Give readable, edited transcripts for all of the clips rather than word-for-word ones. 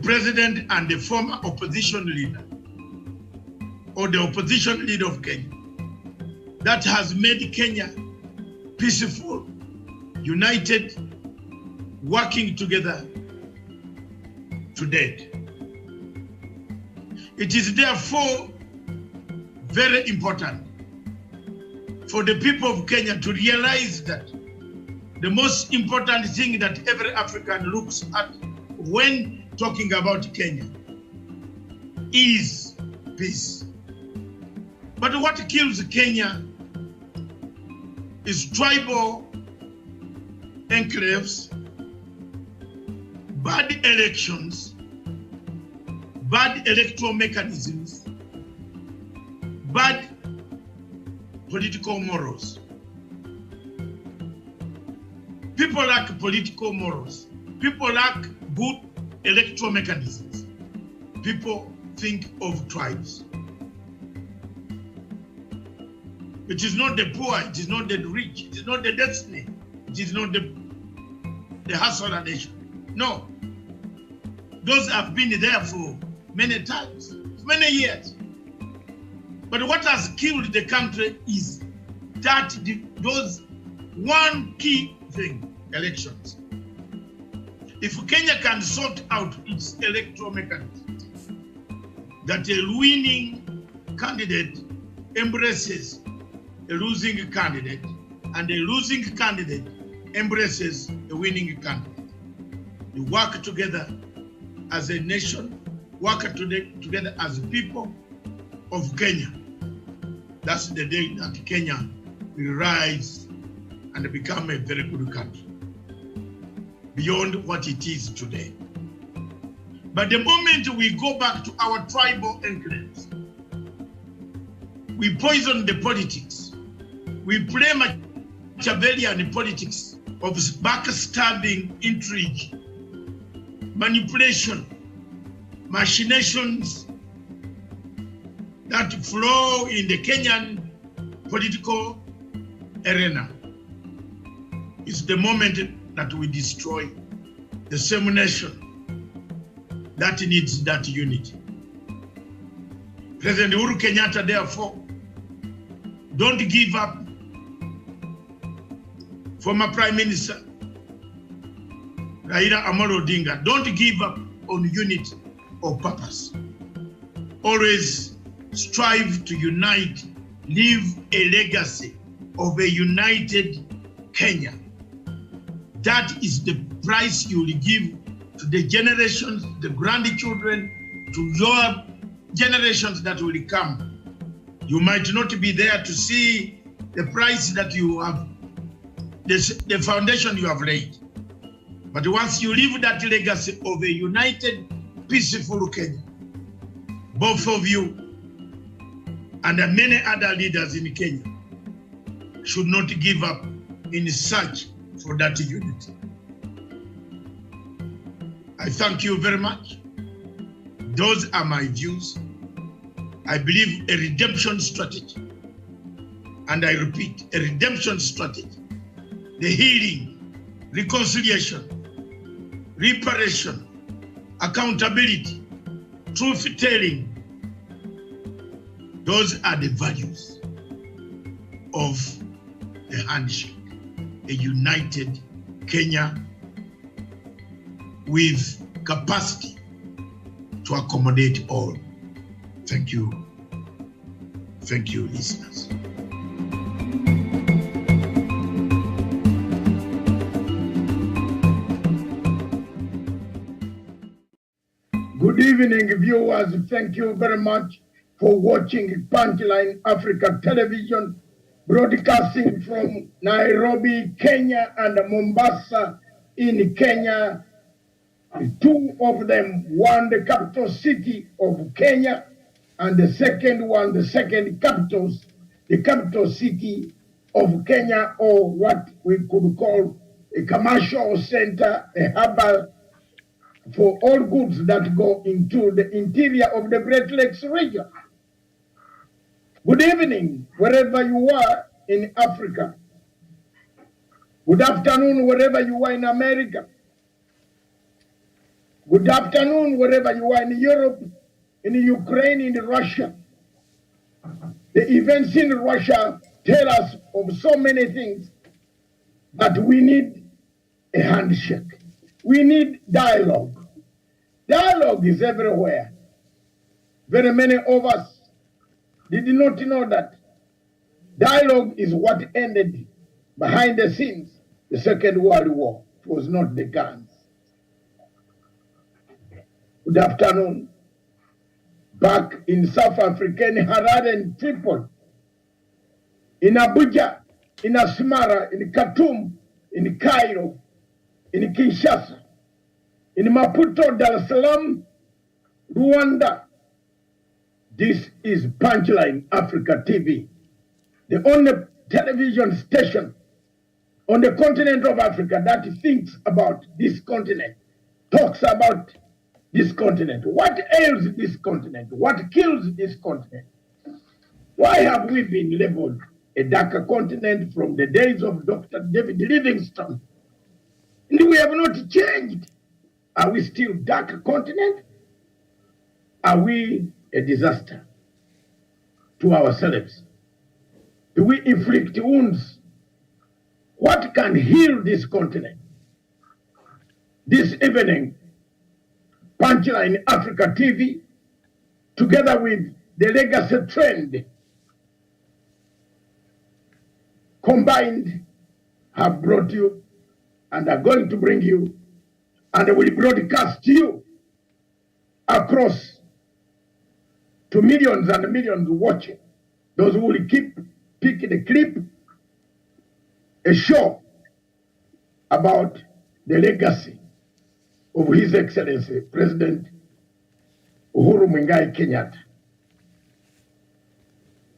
president and the former opposition leader, or the opposition leader of Kenya, that has made Kenya peaceful, united, working together to date. It is therefore very important for the people of Kenya to realize that the most important thing that every African looks at when talking about Kenya is peace. But what kills Kenya is tribal enclaves, bad elections, bad electoral mechanisms, bad political morals. People lack political morals. People lack good electoral mechanisms. People think of tribes. It is not the poor, it is not the rich, it is not the destiny, it is not the hustler nation. No. Those have been there for many times, many years. But what has killed the country is that those one key thing, elections. If Kenya can sort out its electoral mechanism, that a winning candidate embraces a losing candidate, and a losing candidate embraces a winning candidate. You work together as a nation, work together as people of Kenya. That's the day that Kenya will rise and become a very good country, beyond what it is today. But the moment we go back to our tribal enclaves, we poison the politics. We play Machiavellian politics of backstabbing, intrigue, manipulation, machinations that flow in the Kenyan political arena. It's the moment that we destroy the same nation that needs that unity. President Uhuru Kenyatta, therefore, don't give up. Former Prime Minister Raila Amolo Odinga, don't give up on unity or purpose. Always strive to unite, leave a legacy of a united Kenya. That is the price you will give to the generations, the grandchildren, to your generations that will come. You might not be there to see the price that you have, the foundation you have laid. But once you leave that legacy of a united, peaceful Kenya, both of you and many other leaders in Kenya should not give up in search for that unity. I thank you very much. Those are my views. I believe a redemption strategy, and I repeat, a redemption strategy, the healing, reconciliation, reparation, accountability, truth-telling, those are the values of the handshake, a united Kenya with capacity to accommodate all. Thank you. Thank you, listeners. Good evening, viewers. Thank you very much for watching Punchline Africa Television, broadcasting from Nairobi, Kenya, and Mombasa in Kenya. Two of them, one the capital city of Kenya, and the second one, the capital city of Kenya, or what we could call a commercial center, a hub for all goods that go into the interior of the Great Lakes region. Good evening, wherever you are in Africa. Good afternoon, wherever you are in America. Good afternoon, wherever you are in Europe, in Ukraine, in Russia. The events in Russia tell us of so many things, but we need a handshake. We need dialogue. Dialogue is everywhere. Very many of us did not know that dialogue is what ended behind the scenes the Second World War. It was not the guns. Good afternoon. Back in South Africa, in Harare and Tripoli, in Abuja, in Asmara, in Khartoum, in Cairo, in Kinshasa, in Maputo, Dar es Salaam, Rwanda. This is Punchline Africa TV, the only television station on the continent of Africa that thinks about this continent, talks about this continent. What ails this continent? What kills this continent? Why have we been labeled a darker continent from the days of Dr. David Livingstone? And we have not changed. Are we still darker continent? Are we a disaster to ourselves? Do we inflict wounds? What can heal this continent? This evening, Punchline Africa TV, together with the legacy trend, combined, have brought you and are going to bring you and will broadcast to you across to millions and millions watching. Those who will keep picking the clip, a show about the legacy of His Excellency President Uhuru Muigai Kenyatta.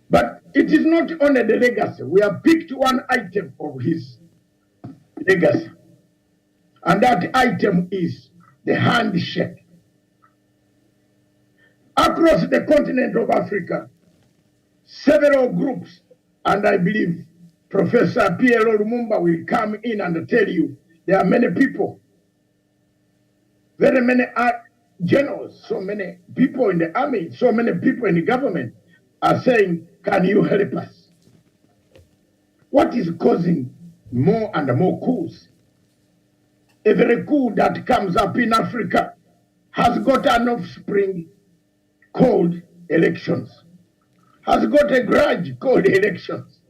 But it is not only the legacy. We have picked one item of his legacy, and that item is the handshake. Across the continent of Africa, several groups, and I believe Professor PLO Lumumba will come in and tell you there are many people, very many generals, so many people in the army, so many people in the government are saying, can you help us? What is causing more and more coups? Every coup that comes up in Africa has got an offspring called elections, has got a grudge called elections.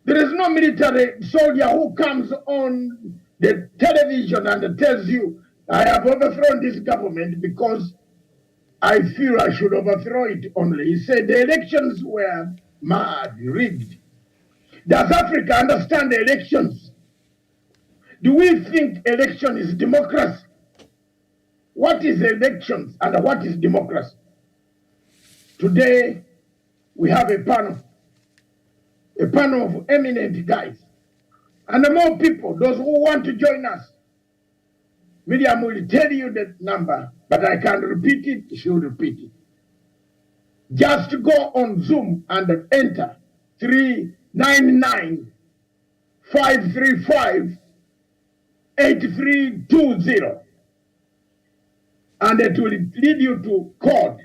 There is no military soldier who comes on the television and tells you, I have overthrown this government because I feel I should overthrow it only. He said the elections were mad, rigged. Does Africa understand the elections? Do we think election is democracy? What is elections and what is democracy? Today, we have a panel of eminent guys, and more people, those who want to join us. Miriam will tell you the number, but I can't repeat it, she'll repeat it. Just go on Zoom and enter 399-535-8320, and it will lead you to code.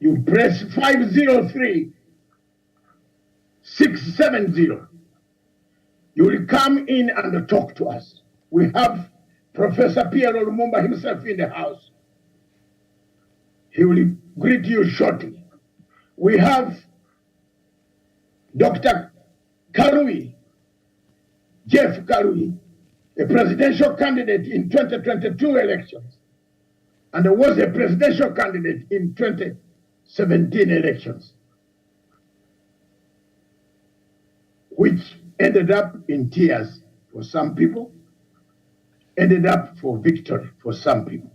You press 503-670. You will come in and talk to us. We have Professor PLO Lumumba himself in the house. He will greet you shortly. We have Dr. Kaluyu, Jeff Kaluyu, a presidential candidate in 2022 elections, and was a presidential candidate in 2017 elections, which ended up in tears for some people, ended up for victory for some people.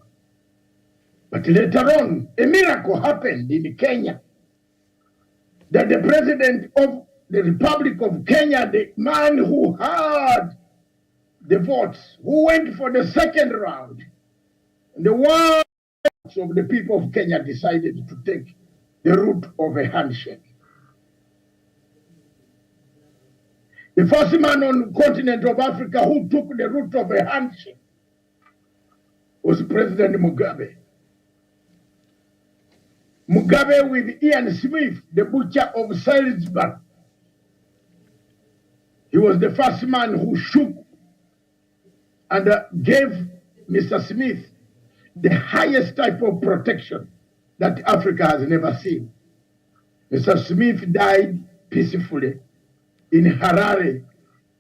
But later on, a miracle happened in Kenya, that the president of the Republic of Kenya, the man who had the votes, who went for the second round, the one of the people of Kenya decided to take the route of a handshake. The first man on the continent of Africa who took the route of a handshake was President Mugabe. Mugabe with Ian Smith, the butcher of Salisbury. He was the first man who shook and gave Mr. Smith the highest type of protection that Africa has never seen. Mr. Smith died peacefully in Harare,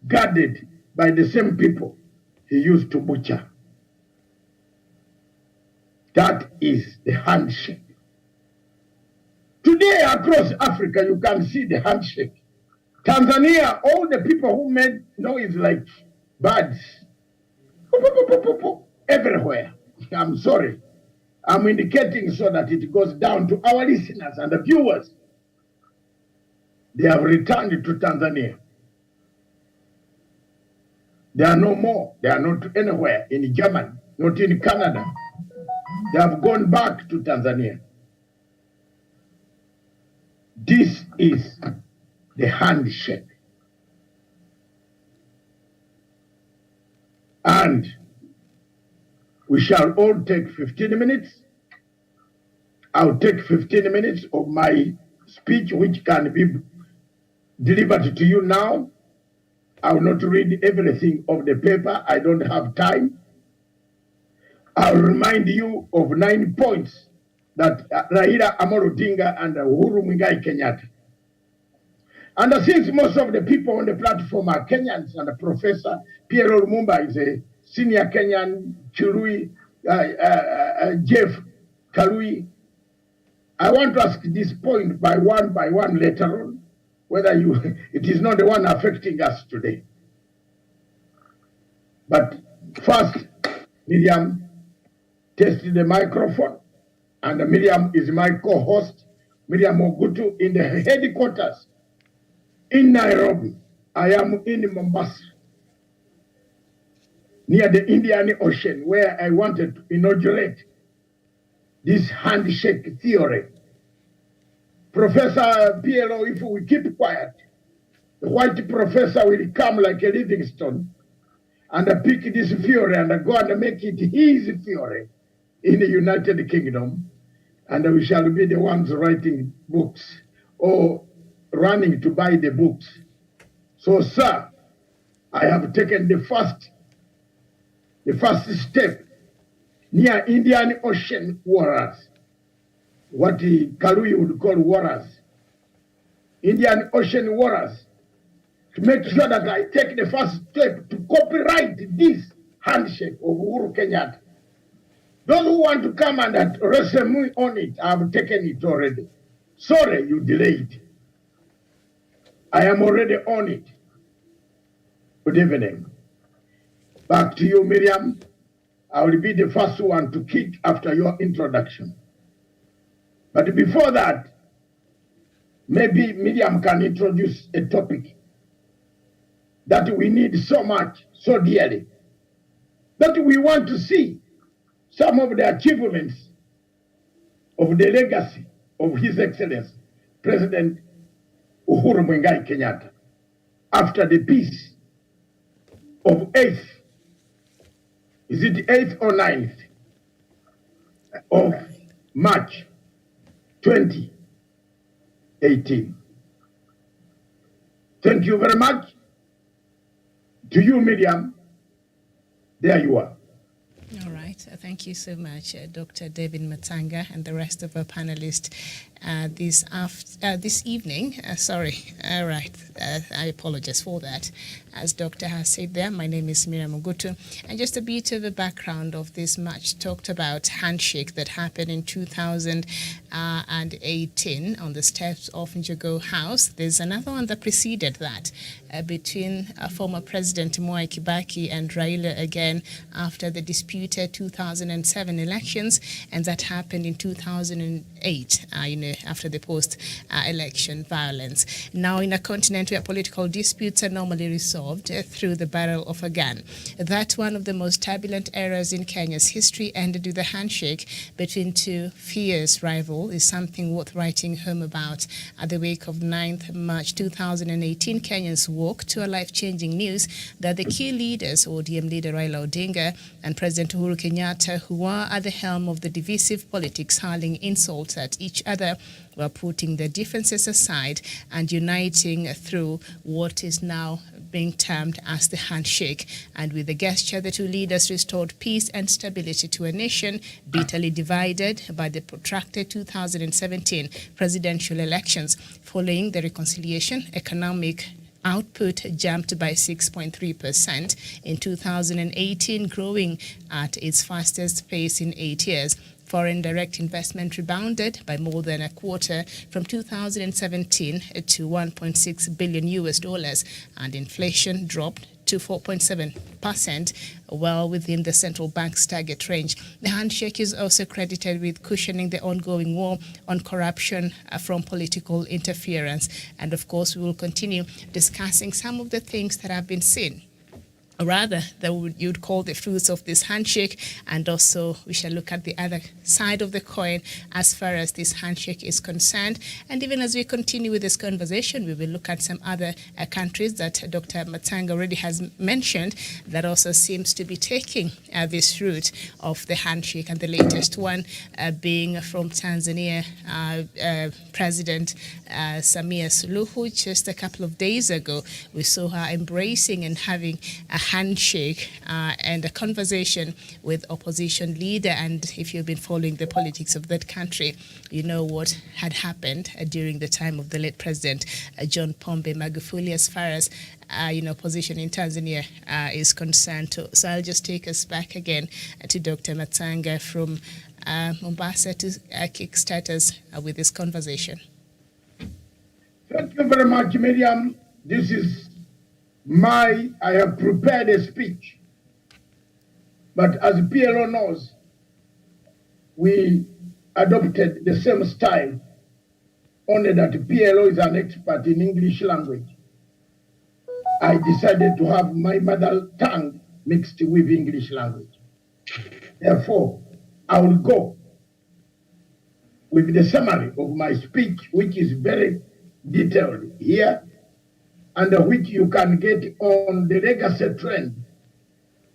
guarded by the same people he used to butcher. That is the handshake. Today across Africa, you can see the handshake. Tanzania, all the people who made noise like birds, everywhere. I'm sorry. I'm indicating so that it goes down to our listeners and the viewers. They have returned to Tanzania. They are no more. They are not anywhere in Germany, not in Canada. They have gone back to Tanzania. This is the handshake. And we shall all take 15 minutes. I'll take 15 minutes of my speech, which can be delivered to you now. I will not read everything of the paper. I don't have time. I'll remind you of 9 points that Raila Amolo Odinga and Uhuru Muigai Kenyatta. And since most of the people on the platform are Kenyans, and Professor PLO Lumumba is a senior Kenyan, Jeff Kaluyu, I want to ask this point by one later on, whether it is not the one affecting us today. But first, Miriam, test the microphone. And Miriam is my co-host, Miriam Ogutu, in the headquarters in Nairobi. I am in Mombasa, near the Indian Ocean, where I wanted to inaugurate this handshake theory. Professor PLO, if we keep quiet, the white professor will come like a Livingstone and pick this theory and go and make it his theory in the United Kingdom, and we shall be the ones writing books or running to buy the books. So, sir, I have taken the first step near Indian Ocean waters, what Kaluyu would call waters, Indian Ocean waters, to make sure that I take the first step to copyright this handshake of Uhuru Kenyatta. Those who want to come and wrestle me on it, I have taken it already. Sorry, you delayed. I am already on it. Good evening. Back to you, Miriam. I will be the first one to kick after your introduction. But before that, maybe Miriam can introduce a topic that we need so much, so dearly, that we want to see some of the achievements of the legacy of His Excellency, President Uhuru Muigai Kenyatta, after the peace of 8th, is it 8th or 9th of March 2018. Thank you very much. To you, Miriam, there you are. All right. Thank you so much, Dr. David Matanga and the rest of our panelists this evening. All right. I apologize for that. As Doctor has said there, my name is Miriam Ogutu. And just a bit of a background of this much talked about handshake that happened in 2018 on the steps of Njogo House. There's another one that preceded that between former President Mwai Kibaki and Raila again after the disputed 2007 elections, and that happened in 2008, after the post-election violence. Now, in a continent where political disputes are normally resolved through the barrel of a gun, that one of the most turbulent eras in Kenya's history ended with a handshake between two fierce rivals all is something worth writing home about. At the wake of 9th March 2018, Kenyans woke to a life-changing news that the key leaders, ODM leader Raila Odinga and President Uhuru Kenyatta, who are at the helm of the divisive politics hurling insults at each other, were putting their differences aside and uniting through what is now being termed as the handshake. And with the gesture, the two leaders restored peace and stability to a nation bitterly divided by the protracted 2017 presidential elections. Following the reconciliation, economic output jumped by 6.3% in 2018, growing at its fastest pace in 8 years. Foreign direct investment rebounded by more than a quarter from 2017 to $1.6 billion, and inflation dropped to 4.7%, well within the central bank's target range. The handshake is also credited with cushioning the ongoing war on corruption from political interference. And of course, we will continue discussing some of the things that have been seen, rather that you'd call the fruits of this handshake, and also we shall look at the other side of the coin as far as this handshake is concerned. And even as we continue with this conversation, we will look at some other countries that Dr. Matanga already has mentioned that also seems to be taking this route of the handshake, and the latest one being from Tanzania, President Samia Suluhu. Just a couple of days ago, we saw her embracing and having a handshake and a conversation with opposition leader. And if you've been following the politics of that country, you know what had happened during the time of the late President John Pombe Magufuli as far as opposition in Tanzania is concerned. So I'll just take us back again to Dr. Matanga from Mombasa to kickstart us with this conversation. Thank you very much, Miriam. This is I have prepared a speech, but as PLO knows, we adopted the same style, only that PLO is an expert in English language. I decided to have my mother tongue mixed with English language. Therefore, I will go with the summary of my speech, which is very detailed here, and which you can get on the Legacy Trend,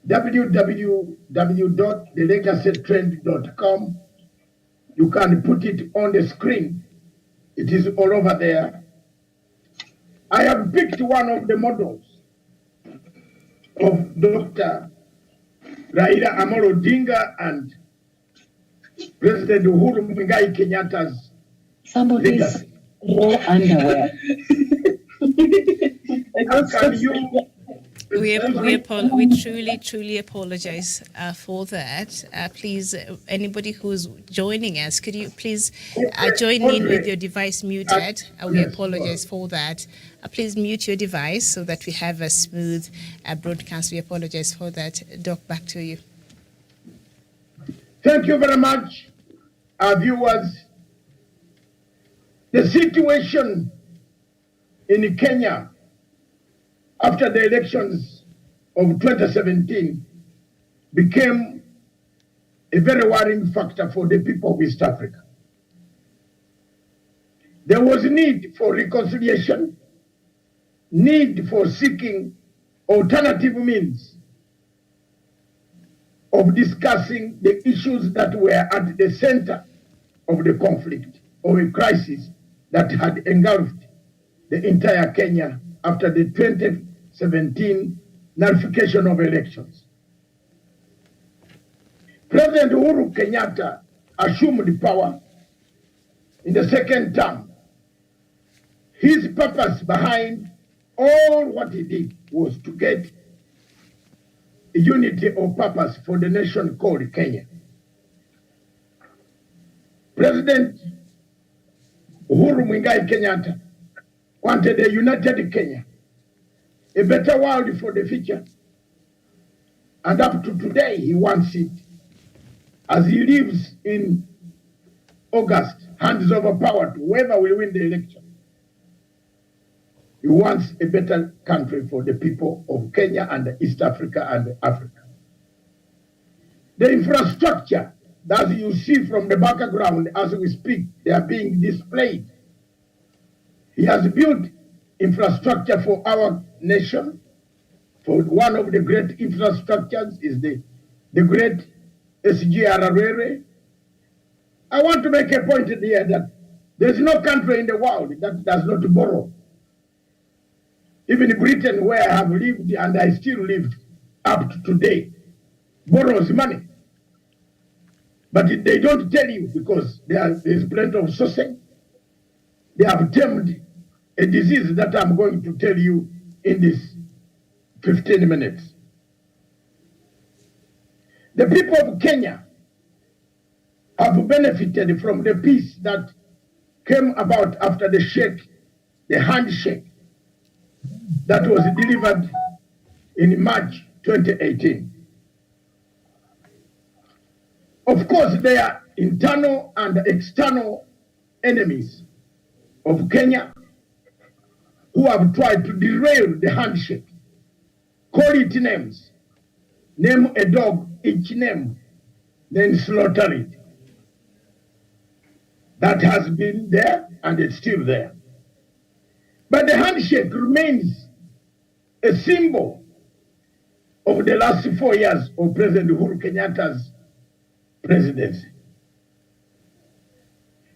www.thelegacytrend.com. You can put it on the screen. It is all over there. I have picked one of the models of Dr. Raila Amolo Odinga and President Uhuru Muigai Kenyatta's Somebody's legacy. raw underwear. We truly apologize for that. Please, anybody who's joining us, could you please join in with your device muted? We apologize for that. Please mute your device so that we have a smooth broadcast. We apologize for that. Doc, back to you. Thank you very much, our viewers. The situation in Kenya after the elections of 2017 became a very worrying factor for the people of East Africa. There was a need for reconciliation, need for seeking alternative means of discussing the issues that were at the center of the conflict or a crisis that had engulfed the entire Kenya after the 2017 nullification of elections. President Uhuru Kenyatta assumed power in the second term. His purpose behind all what he did was to get a unity of purpose for the nation called Kenya. President Uhuru Muigai Kenyatta wanted a united Kenya, a better world for the future. And up to today, he wants it. As he lives in August, hands over power to whoever will win the election. He wants a better country for the people of Kenya and East Africa and Africa. The infrastructure that you see from the background as we speak, they are being displayed. He has built infrastructure for our nation. For one of the great infrastructures is the great SGR. I want to make a point here that there's no country in the world that does not borrow. Even Britain, where I have lived and I still live up to today, borrows money. But they don't tell you because there's plenty of sourcing. They have termed a disease that I'm going to tell you in this 15 minutes. The people of Kenya have benefited from the peace that came about after the handshake that was delivered in March 2018. Of course, there are internal and external enemies of Kenya who have tried to derail the handshake. Call it names. Name a dog each name, then slaughter it. That has been there and it's still there. But the handshake remains a symbol of the last 4 years of President Uhuru Kenyatta's presidency.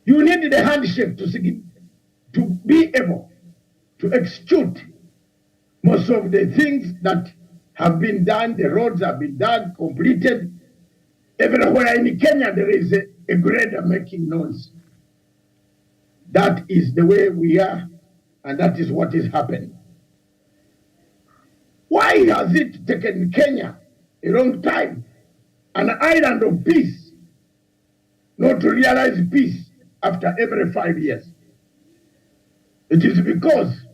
You need the handshake to be able to execute most of the things that have been done. The roads have been done, completed. Everywhere in Kenya, there is a grader making noise. That is the way we are, and that is what is happening. Why has it taken Kenya a long time, an island of peace, not to realize peace after every 5 years? It is because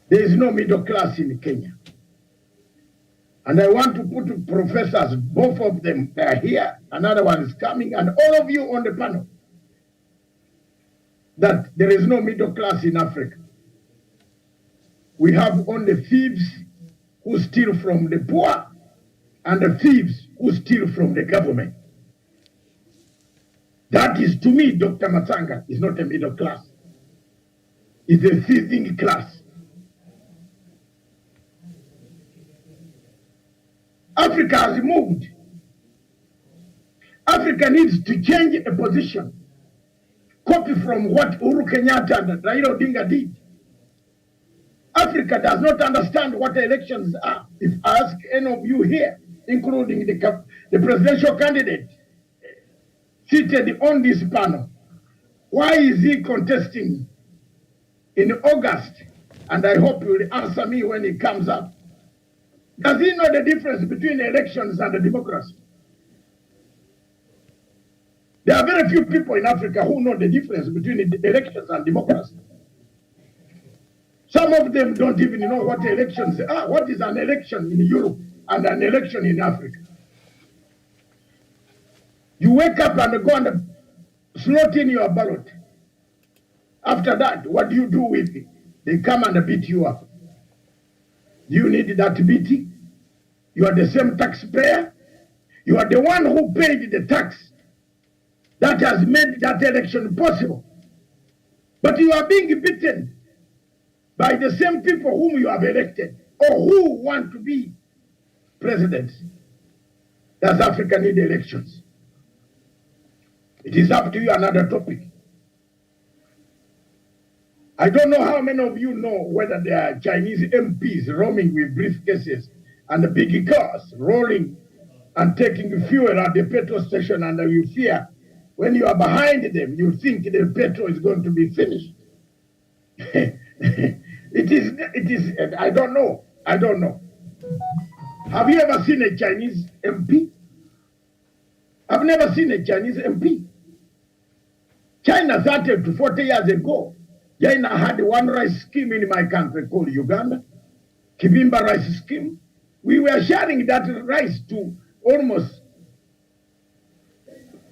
there is no middle class in Kenya. And I want to put professors, both of them, they are here, another one is coming, and all of you on the panel, that there is no middle class in Africa. We have only thieves who steal from the poor and the thieves who steal from the government. That is, to me, Dr. Matanga is not a middle class. It's a thieving class. Africa has moved. Africa needs to change a position. Copy from what Uhuru Kenyatta and Raila Odinga did. Africa does not understand what elections are. If I ask any of you here, including the presidential candidate seated on this panel, why is he contesting in August? And I hope you will answer me when it comes up. Does he know the difference between elections and democracy? There are very few people in Africa who know the difference between elections and democracy. Some of them don't even know what elections are. What is an election in Europe and an election in Africa? You wake up and go and slot in your ballot. After that, what do you do with it? They come and beat you up. Do you need that beating? You are the same taxpayer. You are the one who paid the tax that has made that election possible. But you are being beaten by the same people whom you have elected or who want to be presidents. Does Africa need elections? It is up to you, another topic. I don't know how many of you know whether there are Chinese MPs roaming with briefcases and big cars rolling and taking fuel at the petrol station, and you fear when you are behind them, you think the petrol is going to be finished. It is, I don't know. Have you ever seen a Chinese MP? I've never seen a Chinese MP. China 30 to 40 years ago, China had one rice scheme in my country called Uganda, Kibimba rice scheme. We were sharing that rice to almost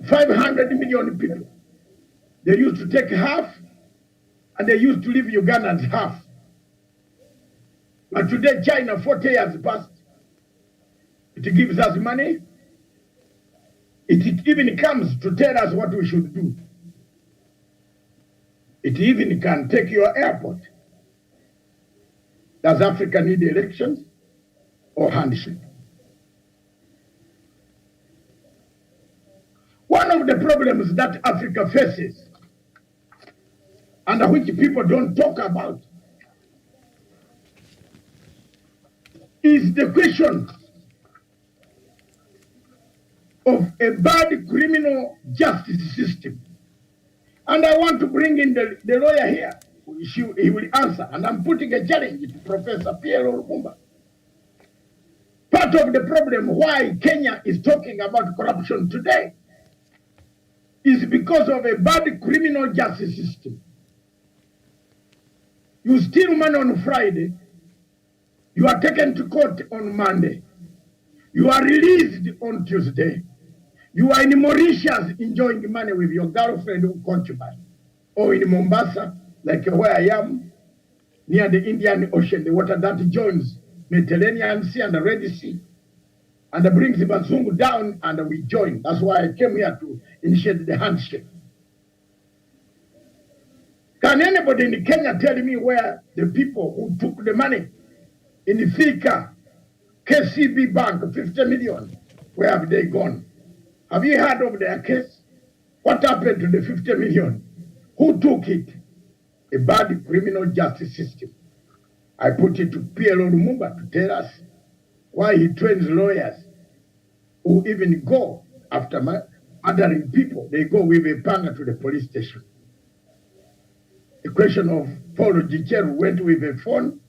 500 million people. They used to take half, and they used to leave Ugandans half. But today, China, 40 years past, it gives us money. It even comes to tell us what we should do. It even can take your airport. Does Africa need elections or handshake? One of the problems that Africa faces, and which people don't talk about, is the question of a bad criminal justice system. And I want to bring in the lawyer here. He will answer. And I'm putting a challenge to Professor PLO Lumumba. Part of the problem why Kenya is talking about corruption today is because of a bad criminal justice system. You steal money on Friday, you are taken to court on Monday, you are released on Tuesday, you are in Mauritius enjoying money with your girlfriend or concubine, or in Mombasa, like where I am, near the Indian Ocean, the water that joins Mediterranean Sea and the Red Sea, and brings the Bazungu down, and we join. That's why I came here to initiate the handshake. Can anybody in Kenya tell me where the people who took the money in the Thika, KCB Bank, 50 million, where have they gone? Have you heard of their case? What happened to the 50 million? Who took it? A bad criminal justice system. I put it to PLO Lumumba to tell us why he trains lawyers who even go after murdering people. They go with a panga to the police station. The question of Paul Gicheru went with a phone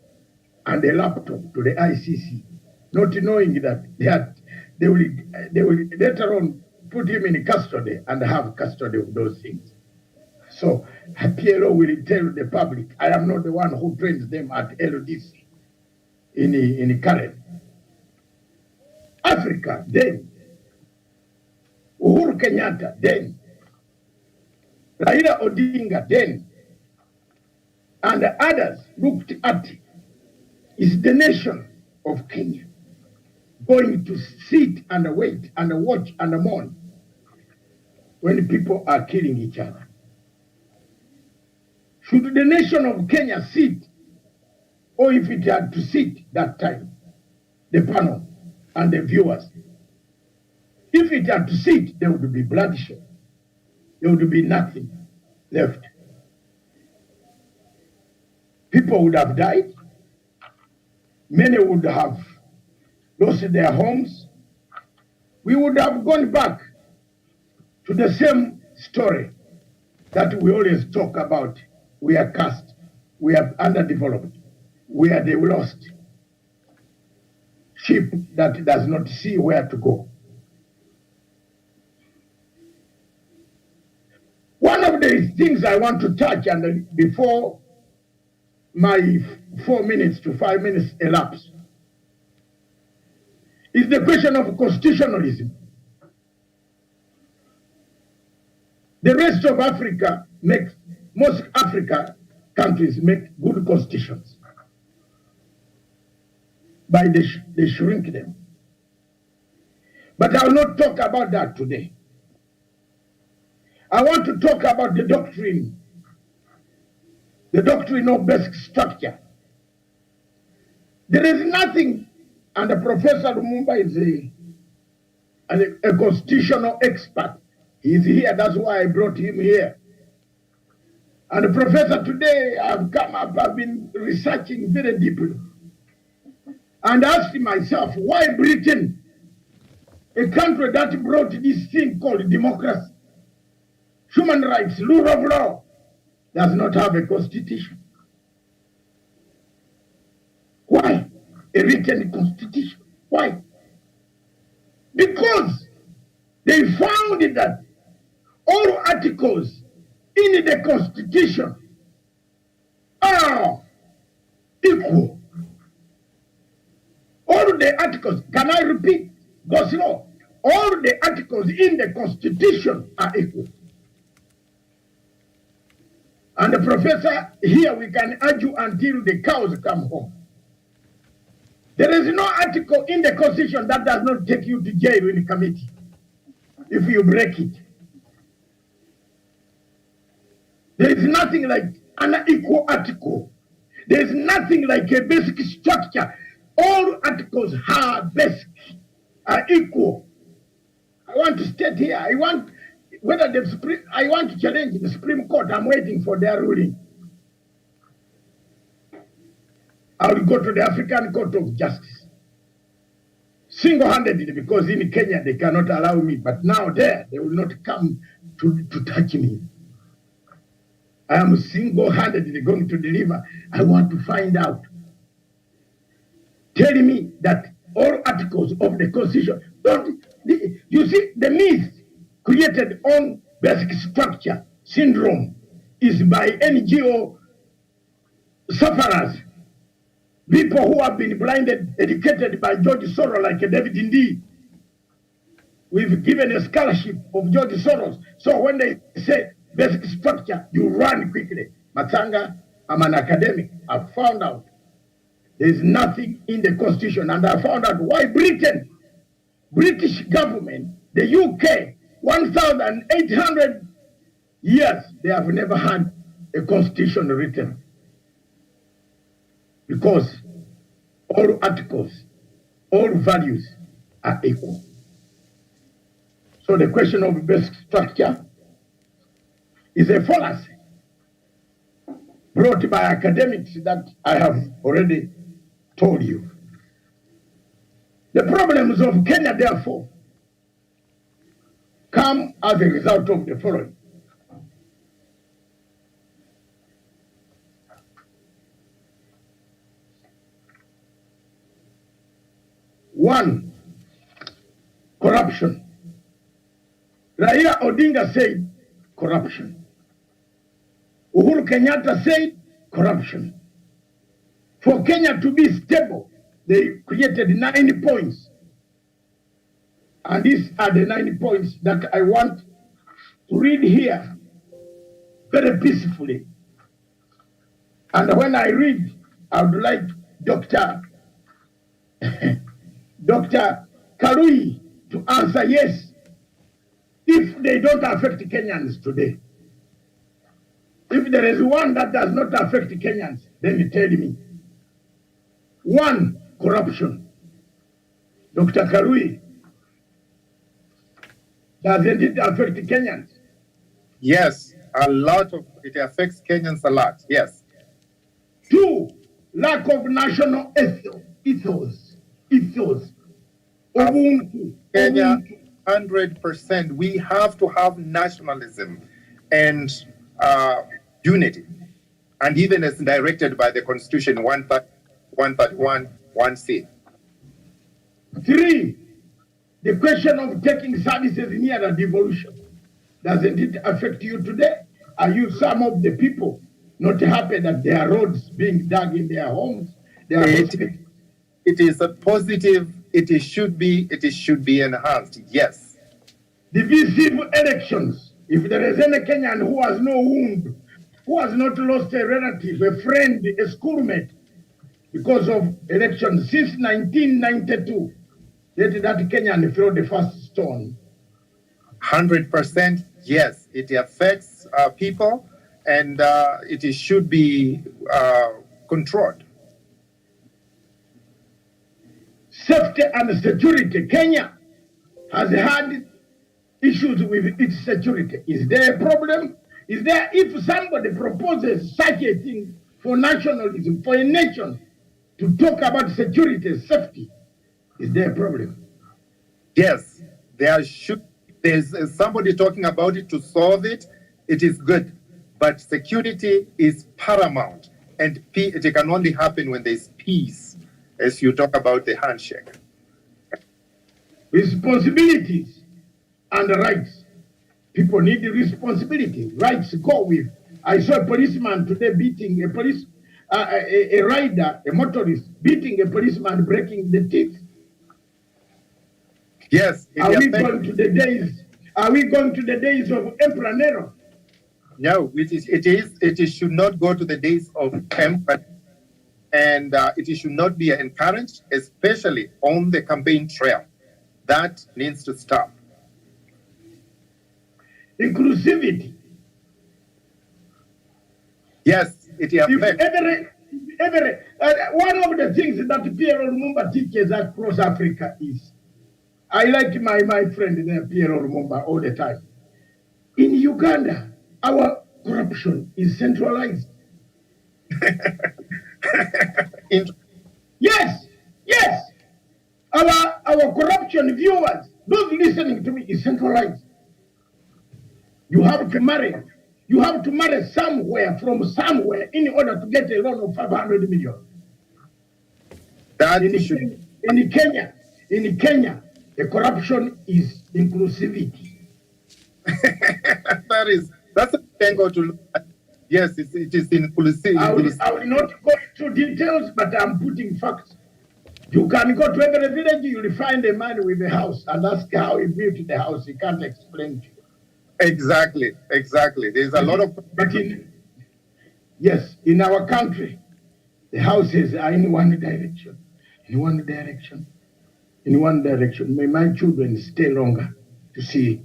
and a laptop to the ICC, not knowing that they will later on put him in custody and have custody of those things. So PLO will tell the public, I am not the one who trains them at LDC in Karen. Africa, then. Uhuru Kenyatta, then. Raila Odinga, then. And others looked at, is the nation of Kenya going to sit and wait and watch and mourn when people are killing each other? Should the nation of Kenya sit, or if it had to sit that time, the panel and the viewers, if it had to sit, there would be bloodshed. There would be nothing left. People would have died. Many would have lost their homes. We would have gone back to the same story that we always talk about. We are cursed. We are underdeveloped. We are the lost sheep that does not see where to go. One of the things I want to touch, and before my 4 minutes to 5 minutes elapse, is the question of constitutionalism. The rest of Africa most African countries make good constitutions, but they shrink them. But I will not talk about that today. I want to talk about the doctrine of basic structure. There is nothing, and Professor Lumumba is a constitutional expert. He is here, that's why I brought him here. And Professor, today I've come up, I've been researching very deeply and asked myself, why Britain, a country that brought this thing called democracy, human rights, rule of law, does not have a constitution? Why? A written constitution. Why? Because they found that all articles in the constitution are equal. All the articles, can I repeat? Go slow. All the articles in the constitution are equal. And the professor, here we can argue until the cows come home. There is no article in the constitution that does not take you to jail in the committee. if you break it. There is nothing like an equal article. There is nothing like a basic structure. All articles are basic, are equal. I want to state here, I want to challenge the Supreme Court. I'm waiting for their ruling. I will go to the African Court of Justice. Single-handedly, because in Kenya they cannot allow me, but now there, they will not come to touch me. I am single-handedly going to deliver. I want to find out. Tell me that all articles of the Constitution, you see, the myth created on basic structure syndrome is by NGO sufferers, people who have been blinded, educated by George Soros, like David Indy. We've given a scholarship of George Soros. So when they say basic structure, you run quickly. Matanga, I'm an academic. I found out there's nothing in the Constitution, and I found out why British government, the UK, 1,800 years, they have never had a constitution written. Because all articles, all values are equal. So the question of basic structure is a fallacy brought by academics that I have already told you. The problems of Kenya, therefore, come as a result of the following. One, corruption. Raila Odinga said corruption. Uhuru Kenyatta said corruption. For Kenya to be stable, they created 9 points. And these are the 9 points that I want to read here very peacefully. And when I read, I would like Dr. Kaluyu to answer yes, if they don't affect Kenyans today. If there is one that does not affect Kenyans, then tell me. One, corruption. Dr. Kaluyu, doesn't it affect Kenyans? Yes, a lot of it affects Kenyans a lot, yes. Two, lack of national ethos. Ubuntu. Kenya, 100%. We have to have nationalism and unity. And even as directed by the Constitution 131, 1C. Three, the question of taking services near a devolution. Doesn't it affect you today? Are you some of the people not happy that there are roads being dug in their homes? It is a positive. It should be enhanced. Yes. Divisive elections. If there is any Kenyan who has no wound, who has not lost a relative, a friend, a schoolmate, because of elections since 1992, let that Kenyan throw the first stone. 100%. Yes, it affects people, and it should be controlled. Safety and security. Kenya has had issues with its security. Is there a problem? Is there, if somebody proposes such a thing for nationalism, for a nation to talk about security, safety, is there a problem? Yes, there's somebody talking about it to solve it. It is good, but security is paramount, and it can only happen when there's peace, as you talk about the handshake. Responsibilities and rights. People need the responsibility. Rights go with. I saw a policeman today beating a rider, a motorist, beating a policeman, breaking the teeth. Yes. Are we going to the days of Emperor Nero? No, it should not go to the days of Emperor, and it should not be encouraged, especially on the campaign trail. That needs to stop. inclusivity. Yes, it If affects. one of the things that PLO Lumumba teaches across Africa is, I like my friend there, PLO Lumumba, all the time. In Uganda, our corruption is centralized. Yes, yes. Our corruption, viewers, those listening to me, is centralized. You have to marry. You have to marry somewhere from somewhere in order to get a loan of 500 million. In Kenya, the corruption is inclusivity. That's a angle to look at. Yes, it is inclusive. I will not go into details, but I'm putting facts. You can go to every village, you'll find a man with a house and ask how he built the house. He can't explain to you. Exactly. There's a lot of. But in our country, the houses are in one direction. May my children stay longer to see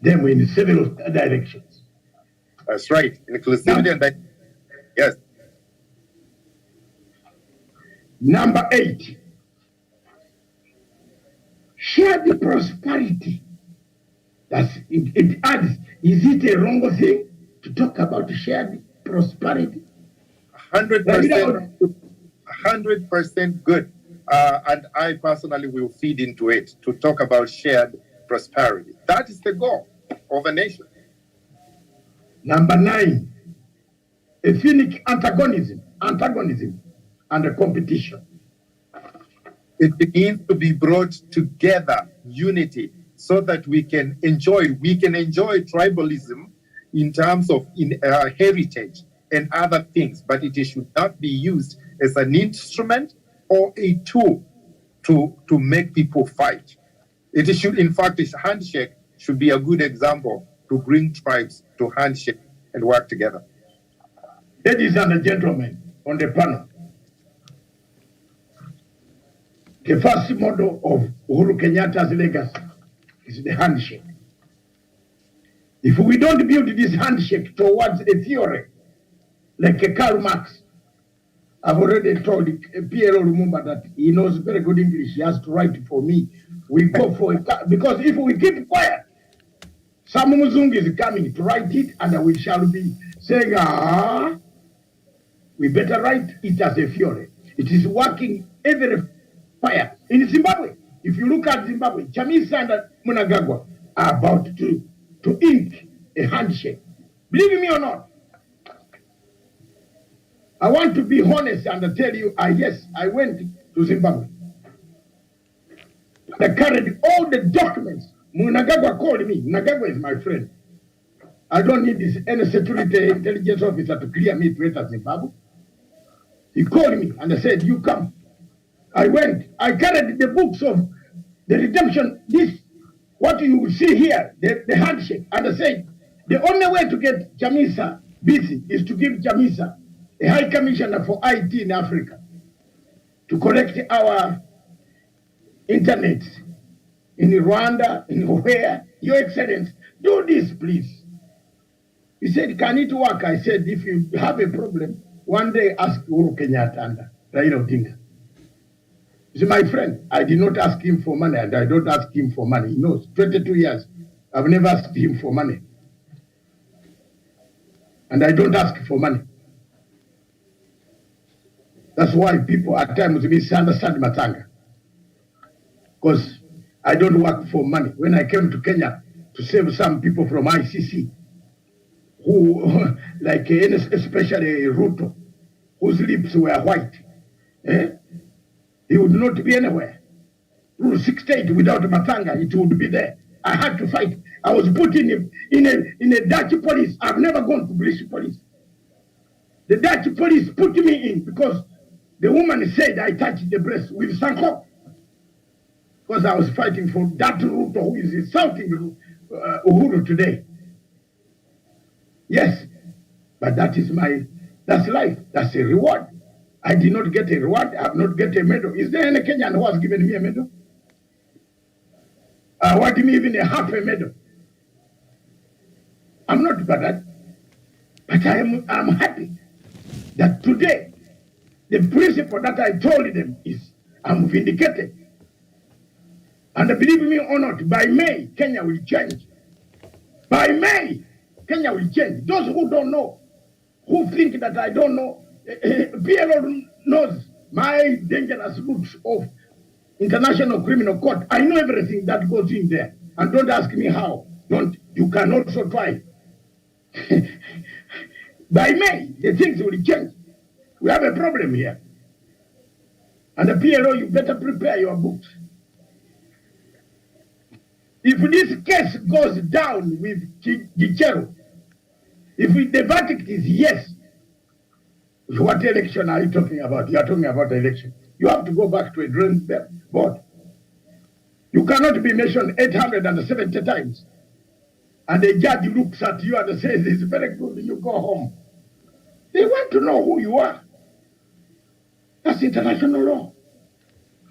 them in several directions. That's right. Inclusivity and that. Yes. Number 8. Shared prosperity. It adds, is it a wrong thing to talk about shared prosperity? 100% good. And I personally will feed into it to talk about shared prosperity. That is the goal of a nation. Number 9, ethnic antagonism and competition. It begins to be brought together, unity, so that we can enjoy tribalism in terms of heritage and other things, but it should not be used as an instrument or a tool to make people fight. It should, in fact, handshake should be a good example to bring tribes to handshake and work together. Ladies and gentlemen on the panel, the first model of Uhuru Kenyatta's legacy is the handshake. If we don't build this handshake towards a theory, like Karl Marx, I've already told PLO Lumumba that he knows very good English. He has to write it for me. We go for it, because if we keep quiet, some Muzungu is coming to write it, and we shall be saying, we better write it as a theory. It is working every fire. In Zimbabwe, if you look at Zimbabwe, Chamisa and Mnangagwa are about to ink a handshake. Believe me or not, I want to be honest and tell you, yes, I went to Zimbabwe. I carried all the documents. Mnangagwa called me. Mnangagwa is my friend. I don't need any security intelligence officer to clear me to enter Zimbabwe. He called me and I said, you come. I went. I carried the books of the redemption. This, what you see here, the handshake. And I said, the only way to get Chamisa busy is to give Chamisa a high commissioner for IT in Africa to correct our internet in Rwanda, in where, Your Excellency, do this, please. He said, can it work? I said, if you have a problem, one day ask Uhuru Kenyatta and Raila Odinga. He said, my friend, I did not ask him for money, and I don't ask him for money. He knows, 22 years, I've never asked him for money. And I don't ask for money. That's why people at times misunderstand Matanga. Because I don't work for money. When I came to Kenya to save some people from ICC, who, like especially Ruto, whose lips were white, he would not be anywhere. Rule 68 without Matanga, it would be there. I had to fight. I was put in a Dutch police. I've never gone to British police. The Dutch police put me in because the woman said I touched the breast with Sanko. Because I was fighting for that Ruto who is insulting Uhuru today. Yes, but that's life. That's a reward. I did not get a reward. I have not get a medal. Is there any Kenyan who has given me a medal? What do you mean even a half a medal? I'm not bad, but I'm happy that today the principle that I told them is I'm vindicated. And believe me or not, by May, Kenya will change. By May, Kenya will change. Those who don't know, who think that I don't know, PLO knows my dangerous roots of International Criminal Court. I know everything that goes in there. And don't ask me how. You can also try. By May, the things will change. We have a problem here. And the PLO, you better prepare your books. If this case goes down with Gichero, if the verdict is yes, what election are you talking about? You are talking about election. You have to go back to a drawing board. You cannot be mentioned 870 times. And the judge looks at you and says, it's very good, you go home. They want to know who you are. That's international law.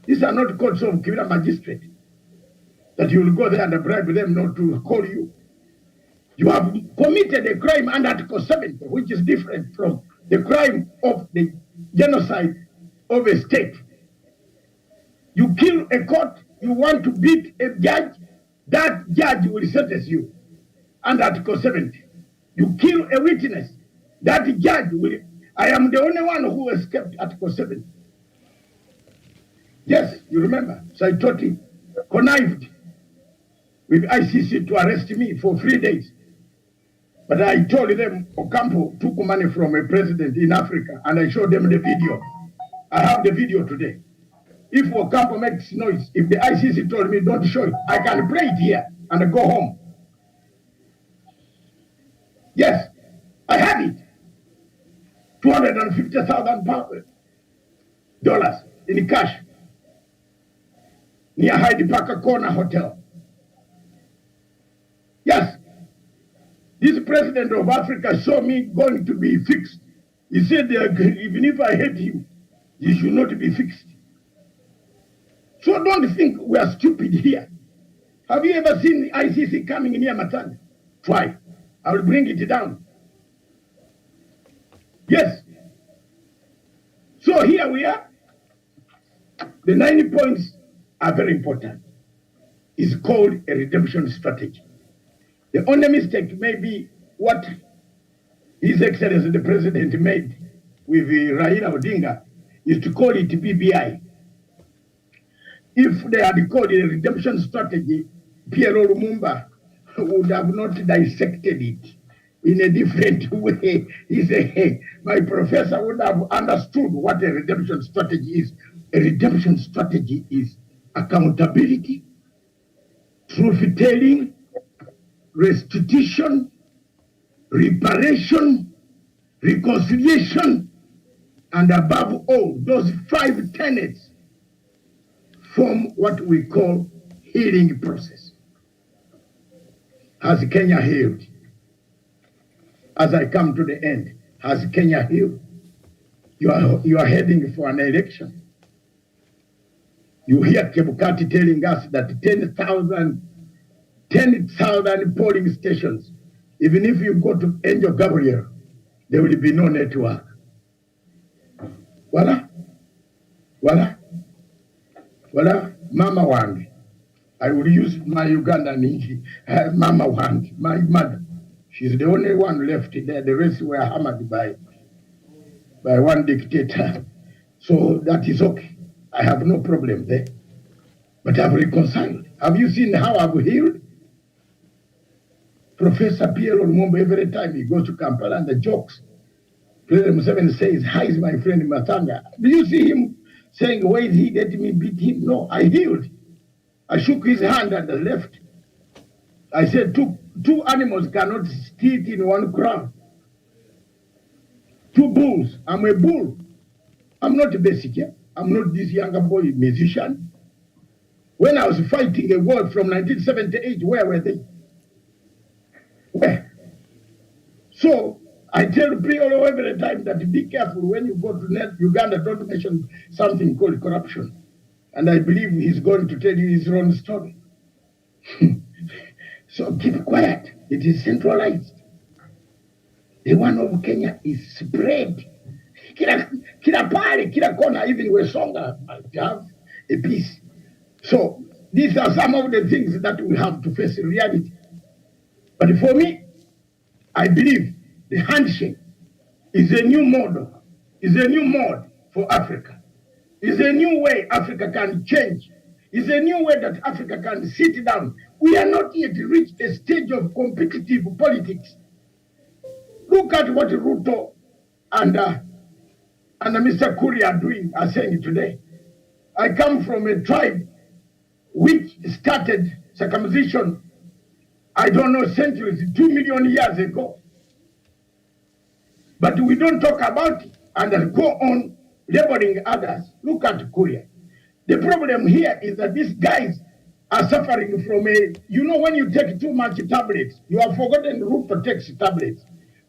These are not courts of criminal magistrate that you will go there and bribe them not to call you. You have committed a crime under Article 70, which is different from the crime of the genocide of a state. You kill a court, you want to beat a judge, that judge will sentence you under Article 70. You kill a witness, that judge will. I am the only one who escaped Article 70. Yes, you remember. Saitoti connived with ICC to arrest me for 3 days. But I told them Ocampo took money from a president in Africa, and I showed them the video. I have the video today. If Ocampo makes noise, if the ICC told me don't show it, I can play it here and go home. Yes, I have it. $250,000 in cash near Hyde Park Corner Hotel. Yes, this president of Africa saw me going to be fixed. He said, even if I hate you, you should not be fixed. So don't think we are stupid here. Have you ever seen the ICC coming near Matanda? Try. I will bring it down. Yes. So here we are. The 90 points are very important. It's called a redemption strategy. The only mistake may be what His Excellency the President made with Raila Odinga is to call it BBI. If they had called it a redemption strategy, PLO Lumumba would have not dissected it in a different way. He said, hey, my professor would have understood what a redemption strategy is. A redemption strategy is accountability, truth-telling, restitution, reparation, reconciliation, and above all, those 5 tenets form what we call healing process. Has Kenya healed? As I come to the end, has Kenya healed? You are heading for an election. You hear Kebukati telling us that 10,000 polling stations, even if you go to Angel Gabriel, there will be no network. Voila. Mama Wangi. I will use my Ugandan Mama Wangi, my mother. She's the only one left there. The rest were hammered by one dictator. So that is okay. I have no problem there. But I've reconciled. Have you seen how I've healed? Professor PLO Lumumba, every time he goes to Kampala and the jokes, President Museveni says, hi, is my friend Matanga. Do you see him saying, why is he letting me beat him? No, I healed. I shook his hand and I left. I said, two animals cannot sit in one crowd. 2 bulls. I'm a bull. I'm not a basic here. I'm not this younger boy musician. When I was fighting a war from 1978, where were they? Where? So I tell PLO every time that be careful when you go to Uganda, don't mention something called corruption. And I believe he's going to tell you his own story. So keep quiet. It is centralized. The one of Kenya is spread. Kila pale, kila corner, even Wesonga might have a piece. So these are some of the things that we have to face in reality. But for me, I believe the handshake is a new model, is a new mode for Africa. Is a new way Africa can change. Is a new way that Africa can sit down. We are not yet reached a stage of competitive politics. Look at what Ruto and Mr. Kuri are saying today. I come from a tribe which started circumcision, I don't know, centuries, 2 million years ago. But we don't talk about it and go on labeling others. Look at Korea. The problem here is that these guys are suffering from when you take too much tablets, you have forgotten Ruto takes tablets.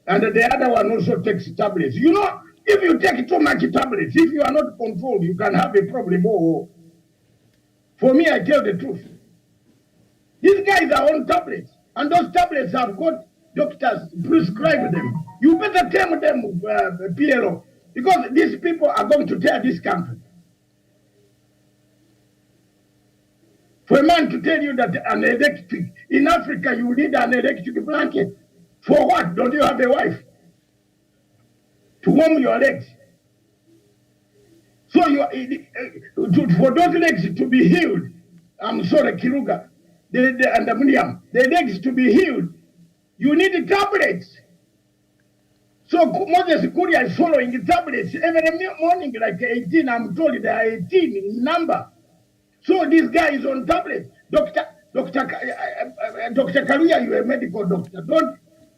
And the other one also takes tablets. If you take too much tablets, if you are not controlled, you can have a problem. Oh, for me, I tell the truth. These guys are on tablets, and those tablets have got doctors prescribe them. You better tell them, PLO, because these people are going to tear this country. For a man to tell you that an electric, in Africa you need an electric blanket. For what? Don't you have a wife? To warm your legs. So for those legs to be healed, I'm sorry, Kiruga, and the Miriam, the legs to be healed, you need tablets. So Moses Kuria is following the tablets every morning, like 18. I'm told they are 18 in number. So this guy is on tablets. Dr. Kaluyu, you're a medical doctor.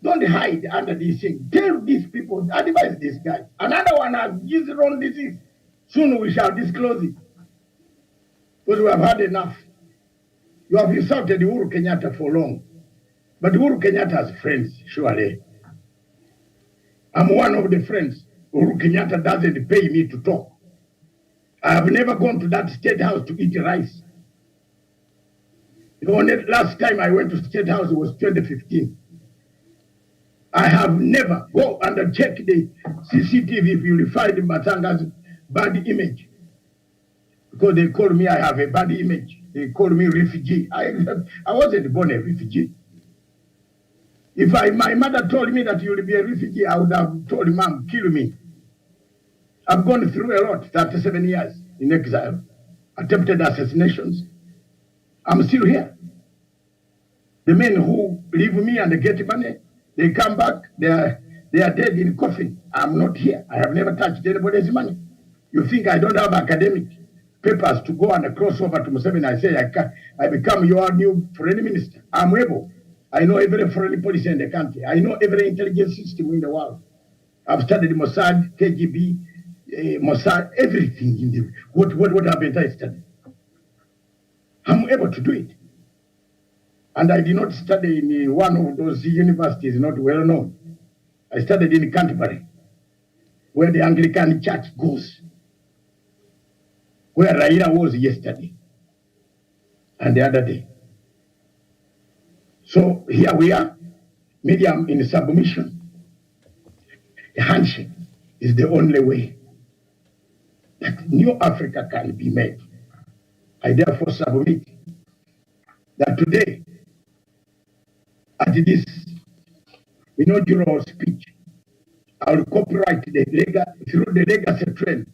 Don't hide under these things. Tell these people, advise this guy. Another one has his own disease. Soon we shall disclose it. Because we have had enough. You have insulted Uhuru Kenyatta for long. But Uhuru Kenyatta has friends, surely. I'm one of the friends. Uhuru Kenyatta doesn't pay me to talk. I have never gone to that State House to eat rice. Last time I went to State House was 2015. I have never go and check the CCTV if you find Matanga's bad image. Because they call me, I have a bad image. They call me refugee. I wasn't born a refugee. If my mother told me that you will be a refugee, I would have told Mom, kill me. I've gone through a lot, 37 years in exile, attempted assassinations. I'm still here. The men who leave me and get money, they come back, they are dead in coffin. I'm not here. I have never touched anybody's money. You think I don't have academic papers to go and cross over to Museveni? I say I become your new foreign minister. I'm able. I know every foreign policy in the country. I know every intelligence system in the world. I've studied Mossad, KGB, Mossad, everything in the what haven't I studied? I'm able to do it. And I did not study in one of those universities not well known. I studied in Canterbury, where the Anglican Church goes, where Raila was yesterday and the other day. So here we are, medium in submission. A handshake is the only way that new Africa can be made. I therefore submit that today, at this inaugural speech, I will copyright through the legacy trend.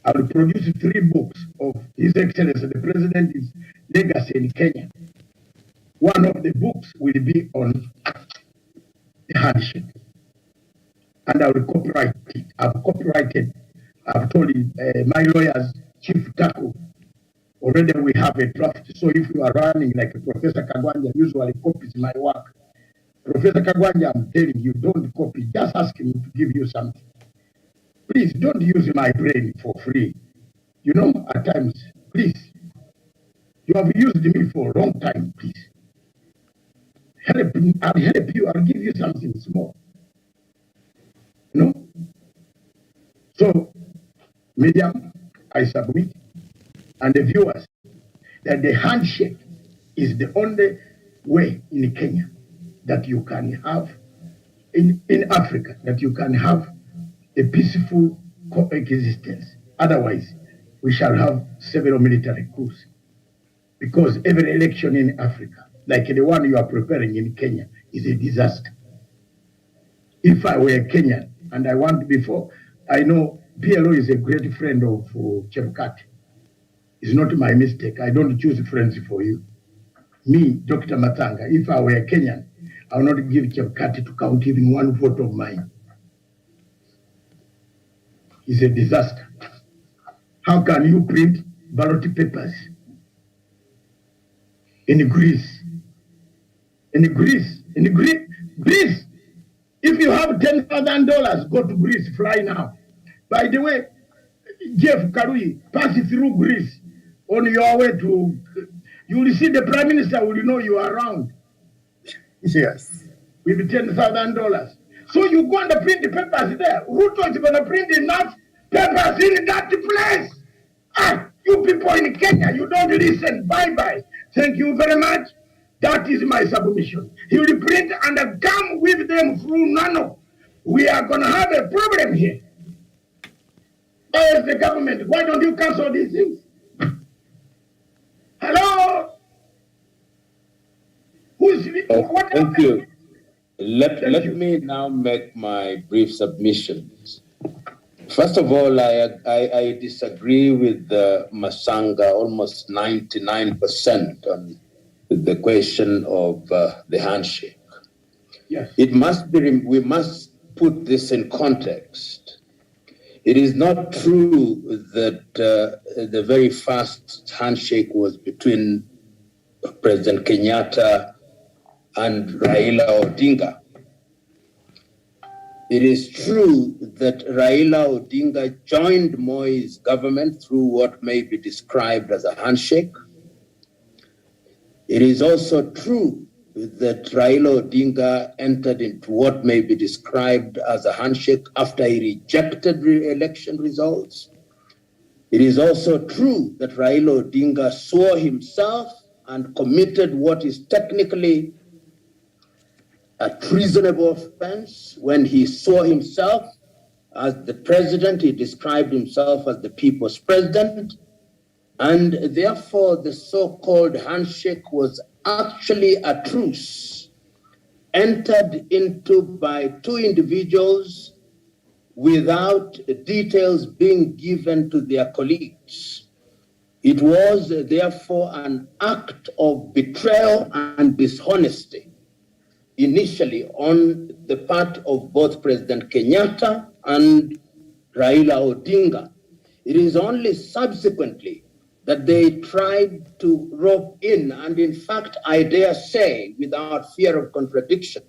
I will produce 3 books of His Excellency the President's legacy in Kenya. One of the books will be on the handshake, and I will copyright it. I've copyrighted. I've told my lawyers, Chief Taku, already we have a draft. So if you are running like Professor Kagwanja usually copies my work, Professor Kagwanja, I'm telling you, don't copy. Just ask him to give you something. Please don't use my brain for free. At times, please. You have used me for a long time, please. Help me, I'll help you, I'll give you something small. So, medium, I submit, and the viewers, that the handshake is the only way in Kenya that you can have in Africa that you can have a peaceful coexistence. Otherwise, we shall have several military coups. Because every election in Africa, like the one you are preparing in Kenya, is a disaster. If I were Kenyan, and I want before, I know PLO is a great friend of Chebukati. It's not my mistake. I don't choose friends for you. Me, Dr. Matanga, if I were Kenyan, I would not give Chebukati to count even one vote of mine. It's a disaster. How can you print ballot papers in Greece? Greece. If you have $10,000, go to Greece, fly now. By the way, Jeff Kaluyu, pass through Greece on your way to, you will see the Prime Minister will know you are around. Yes. With $10,000. So you go and print the papers there. Ruto is going to print enough papers in that place. You people in Kenya, you don't listen. Bye-bye. Thank you very much. That is my submission. He will print and come with them through Nano. We are going to have a problem here. Where is the government? Why don't you cancel these things? Hello? Thank you. Let me now make my brief submissions. First of all, I disagree with Masanga almost 99% on the question of the handshake. Yes. It must be, we must put this in context. It is not true that the very first handshake was between President Kenyatta and Raila Odinga. It is true that Raila Odinga joined Moi's government through what may be described as a handshake. It is also true that Raila Odinga entered into what may be described as a handshake after he rejected election results. It is also true that Raila Odinga swore himself and committed what is technically a treasonable offense when he saw himself as the president. He described himself as the people's president, and therefore the so-called handshake was actually a truce entered into by two individuals without details being given to their colleagues. It was therefore an act of betrayal and dishonesty, initially on the part of both President Kenyatta and Raila Odinga. It is only subsequently that they tried to rope in, and in fact, I dare say, without fear of contradiction,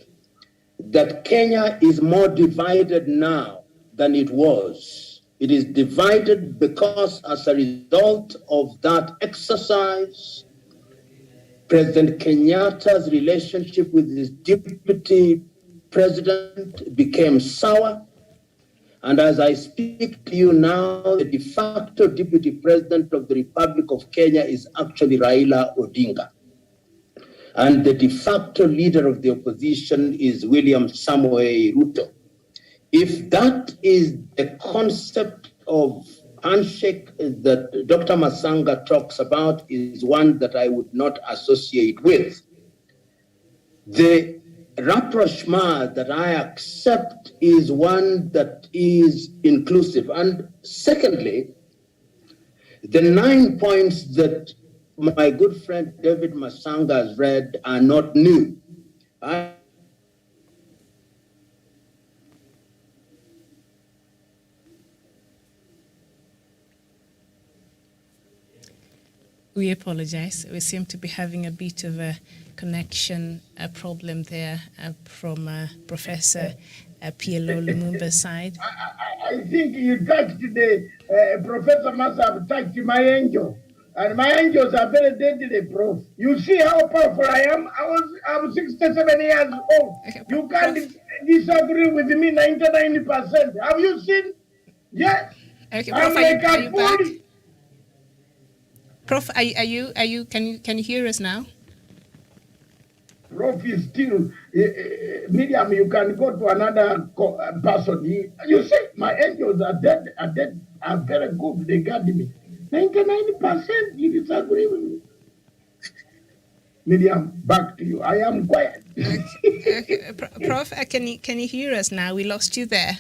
that Kenya is more divided now than it was. It is divided because as a result of that exercise, President Kenyatta's relationship with his deputy president became sour. And as I speak to you now, the de facto deputy president of the Republic of Kenya is actually Raila Odinga. And the de facto leader of the opposition is William Samoei Ruto. If that is the concept of handshake that Dr. Masanga talks about, is one that I would not associate with. The rapprochement that I accept is one that is inclusive. And secondly, the 9 points that my good friend David Masanga has read are not new. We apologize. We seem to be having a bit of a connection problem there from Professor PLO Lumumba's side. I think you touched the, Professor must have touched my angel. And my angels are very deadly, Prof. You see how powerful I am? I'm 67 years old. Okay, You can't disagree with me 99%. Have you seen? Yes. Okay, I'm Prof, like are a you back? fool. Prof, are you? Can you hear us now? Prof is still, Miriam, you can go to another person. You see, my angels are dead, are very good. They guard me. 99% you disagree with me. Miriam, back to you. I am quiet. Okay. Prof, can you hear us now? We lost you there.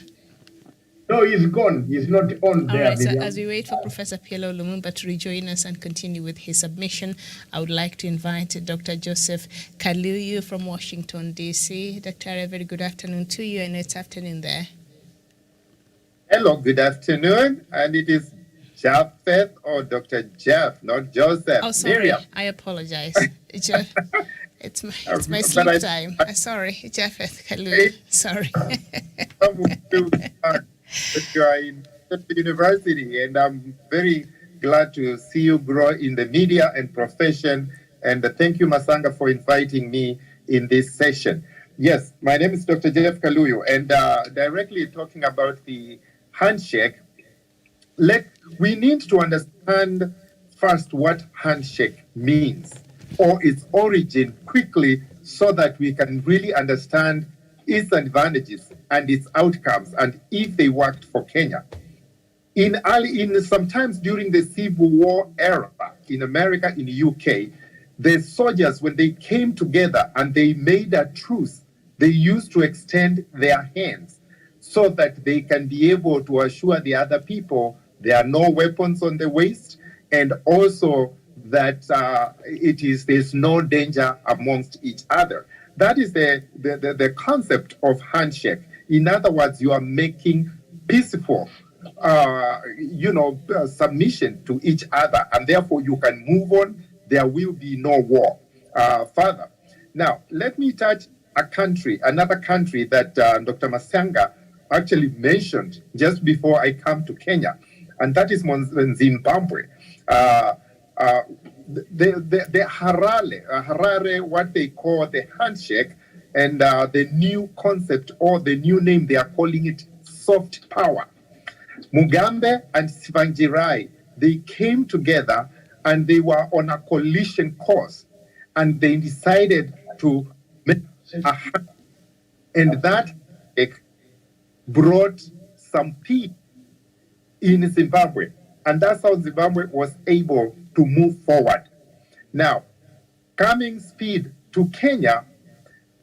No, he's gone. He's not on All there. right, so Miriam. as we wait for Professor PLO Lumumba to rejoin us and continue with his submission, I would like to invite Dr. Joseph Kaluyu from Washington, D.C. Dr. A very good afternoon to you. I know it's afternoon there. Hello, good afternoon. And it is Japheth or Dr. Jeff, not Joseph. Oh, sorry. Miriam. I apologize. Jeff, it's my sleep time. Sorry, Japheth Kaluyu. Sorry. You are in the university, and I'm very glad to see you grow in the media and profession. And thank you, Masanga, for inviting me in this session. Yes, my name is Dr. Jeff Kaluyu, and directly talking about the handshake, we need to understand first what handshake means or its origin quickly so that we can really understand its advantages and its outcomes and if they worked for Kenya. In sometimes during the Civil War era in America, in the UK, the soldiers, when they came together and they made a truce, they used to extend their hands so that they can be able to assure the other people there are no weapons on the waist, and also that there's no danger amongst each other. That is the concept of handshake. In other words, you are making peaceful, submission to each other, and therefore you can move on. There will be no war further. Now, let me touch another country that Dr. Masanga actually mentioned just before I come to Kenya, and that is Zimbabwe. The Harare, what they call the handshake, and the new concept or the new name, they are calling it soft power. Mugabe and Tsvangirai, they came together and they were on a collision course, and they decided to make a handshake, and that brought some peace in Zimbabwe, and that's how Zimbabwe was able to move forward. Now, coming speed to Kenya,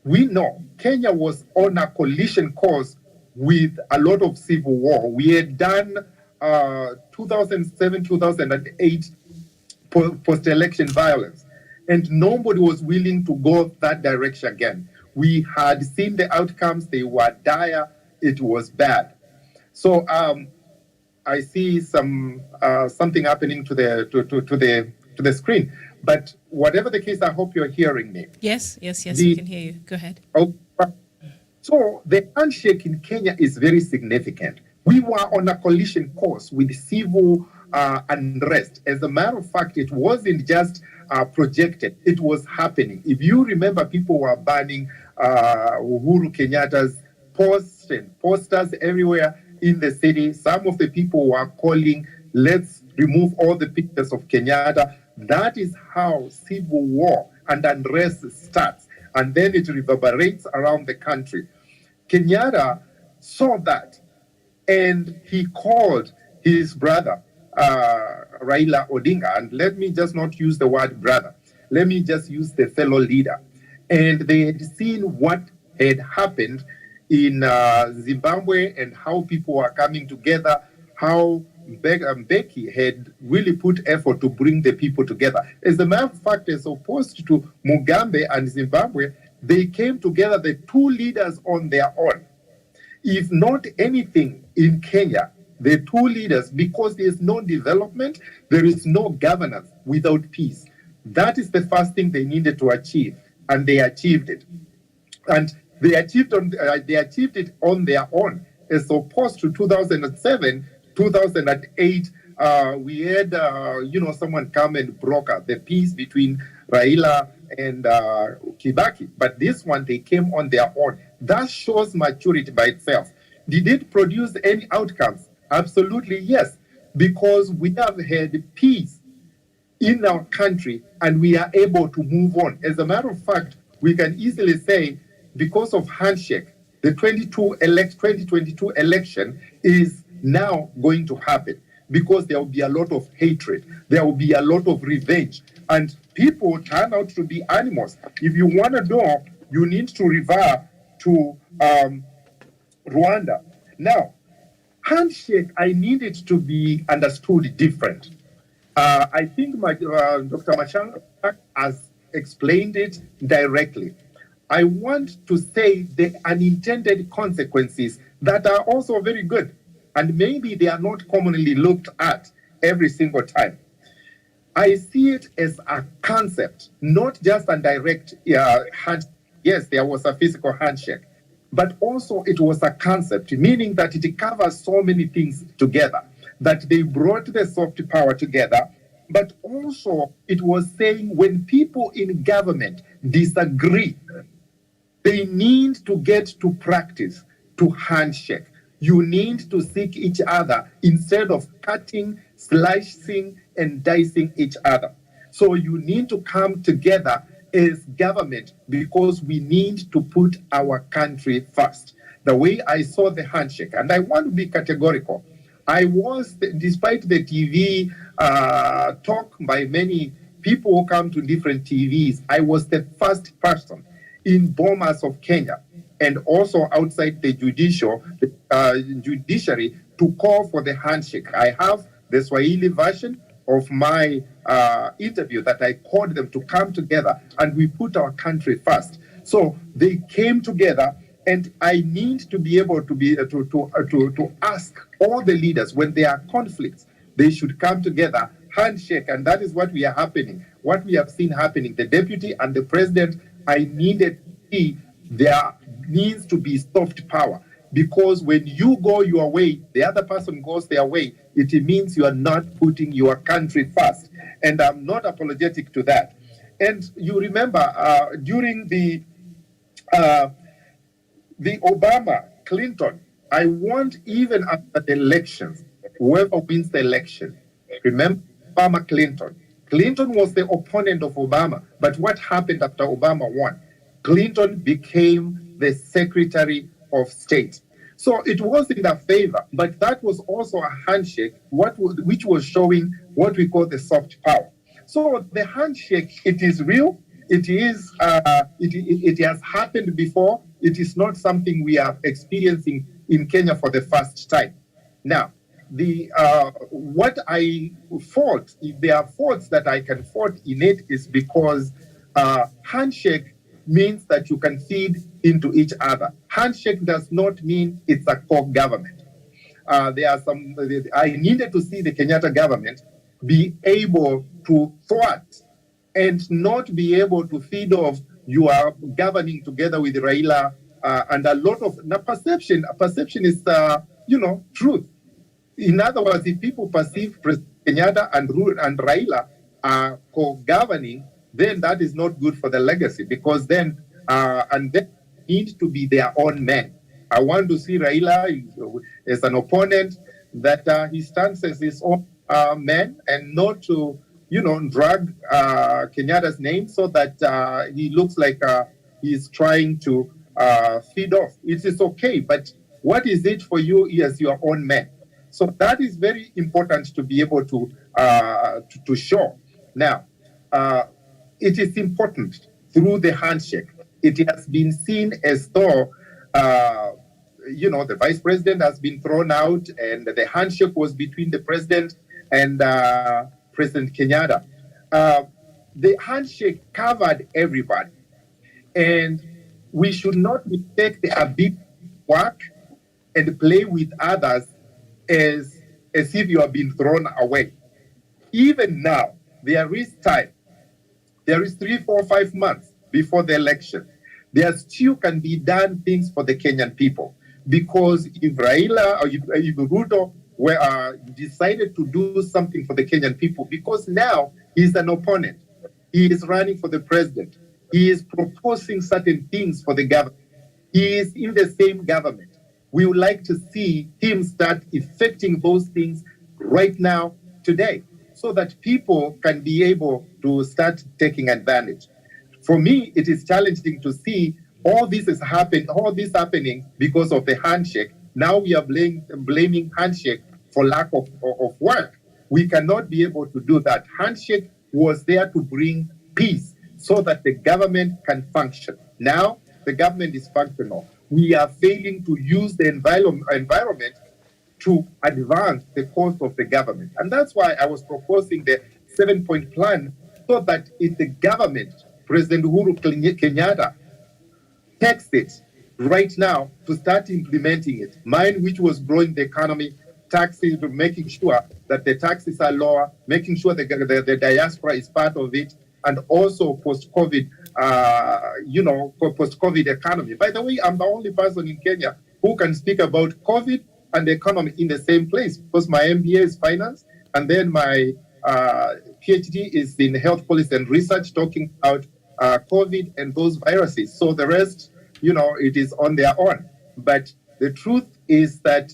we know Kenya was on a collision course with a lot of civil war. We had done 2007, 2008 post-election violence, and nobody was willing to go that direction again. We had seen the outcomes; they were dire. It was bad. So I see something happening to the screen. But whatever the case, I hope you're hearing me. Yes, we can hear you. Go ahead. So the handshake in Kenya is very significant. We were on a collision course with civil unrest. As a matter of fact, it wasn't just projected, it was happening. If you remember, people were burning Uhuru Kenyatta's posters everywhere in the city. Some of the people were calling, let's remove all the pictures of Kenyatta. That is how civil war and unrest starts, and then it reverberates around the country. Kenyatta saw that, and he called his brother, Raila Odinga, and let me just not use the word brother, let me just use the fellow leader. And they had seen what had happened in Zimbabwe and how people were coming together, how Becky had really put effort to bring the people together. As a matter of fact, as opposed to Mugabe and Zimbabwe, they came together, the two leaders on their own. If not anything in Kenya, the two leaders, because there is no development, there is no governance without peace. That is the first thing they needed to achieve, and they achieved it. And they achieved it on their own, as opposed to 2007, 2008. We had someone come and broker the peace between Raila and Kibaki. But this one, they came on their own. That shows maturity by itself. Did it produce any outcomes? Absolutely yes, because we have had peace in our country and we are able to move on. As a matter of fact, we can easily say, because of handshake, the 2022 election is now going to happen, because there will be a lot of hatred, there will be a lot of revenge, and people turn out to be animals. If you want to know, you need to revert to Rwanda. Now, handshake, I need it to be understood different. I think Dr. Machang has explained it directly. I want to say the unintended consequences that are also very good, and maybe they are not commonly looked at every single time. I see it as a concept, not just a direct handshake. Yes, there was a physical handshake, but also it was a concept, meaning that it covers so many things together, that they brought the soft power together, but also it was saying when people in government disagree, they need to get to practice to handshake. You need to seek each other instead of cutting, slicing, and dicing each other. So you need to come together as government because we need to put our country first. The way I saw the handshake, and I want to be categorical, I was, despite the TV talk by many people who come to different TVs, I was the first person in Bomas of Kenya and also outside the judiciary to call for the handshake. I have the Swahili version of my interview that I called them to come together and we put our country first. So they came together, and I need to be able to be to ask all the leaders when there are conflicts, they should come together, handshake, and that is what we are happening. What we have seen happening, the deputy and the president, I needed to see there needs to be soft power, because when you go your way, the other person goes their way. It means you are not putting your country first, and I'm not apologetic to that. And you remember during the Obama, Clinton, I want even after the elections, whoever wins the election, remember Obama, Clinton. Clinton was the opponent of Obama, but what happened after Obama won? Clinton became the Secretary of State. So it was in their favor, but that was also a handshake, which was showing what we call the soft power. So the handshake, it is real. It is. It has happened before. It is not something we are experiencing in Kenya for the first time. Now, what I fought, if there are faults that I can fault in it, is because handshake means that you can feed into each other. Handshake does not mean it's a co-government. There are some. I needed to see the Kenyatta government be able to thwart and not be able to feed off. You are governing together with Raila, and a lot of perception. Perception is, truth. In other words, if people perceive President Kenyatta and Raila are co-governing, then that is not good for the legacy, because then they need to be their own men. I want to see Raila as an opponent, that he stands as his own man, and not to drag Kenyatta's name so that he looks like he's trying to feed off. It is okay, but what is it for you as your own man? So that is very important to be able to show. Now, it is important through the handshake. It has been seen as though, the vice president has been thrown out, and the handshake was between the president and President Kenyatta. The handshake covered everybody, and we should not mistake the ability to work and play with others as if you have been thrown away. Even now, there is time. There is 3, 4, 5 months before the election. There still can be done things for the Kenyan people, because if Raila or if Ruto decided to do something for the Kenyan people, because now he's an opponent, he is running for the president, he is proposing certain things for the government, he is in the same government. We would like to see him start effecting those things right now, today, so that people can be able to start taking advantage. For me, it is challenging to see all this happening because of the handshake. Now we are blaming handshake for lack of work. We cannot be able to do that. Handshake was there to bring peace so that the government can function. Now the government is functional. We are failing to use the environment to advance the cause of the government. And that's why I was proposing the 7-point plan, so that if the government, President Uhuru Kenyatta, takes it right now to start implementing it. Mine, which was growing the economy, taxes, making sure that the taxes are lower, making sure the diaspora is part of it, and also post-COVID, post-COVID economy. By the way, I'm the only person in Kenya who can speak about COVID and the economy in the same place, because my MBA is finance, and then my PhD is in health policy and research, talking about COVID and those viruses. So the rest, it is on their own. But the truth is that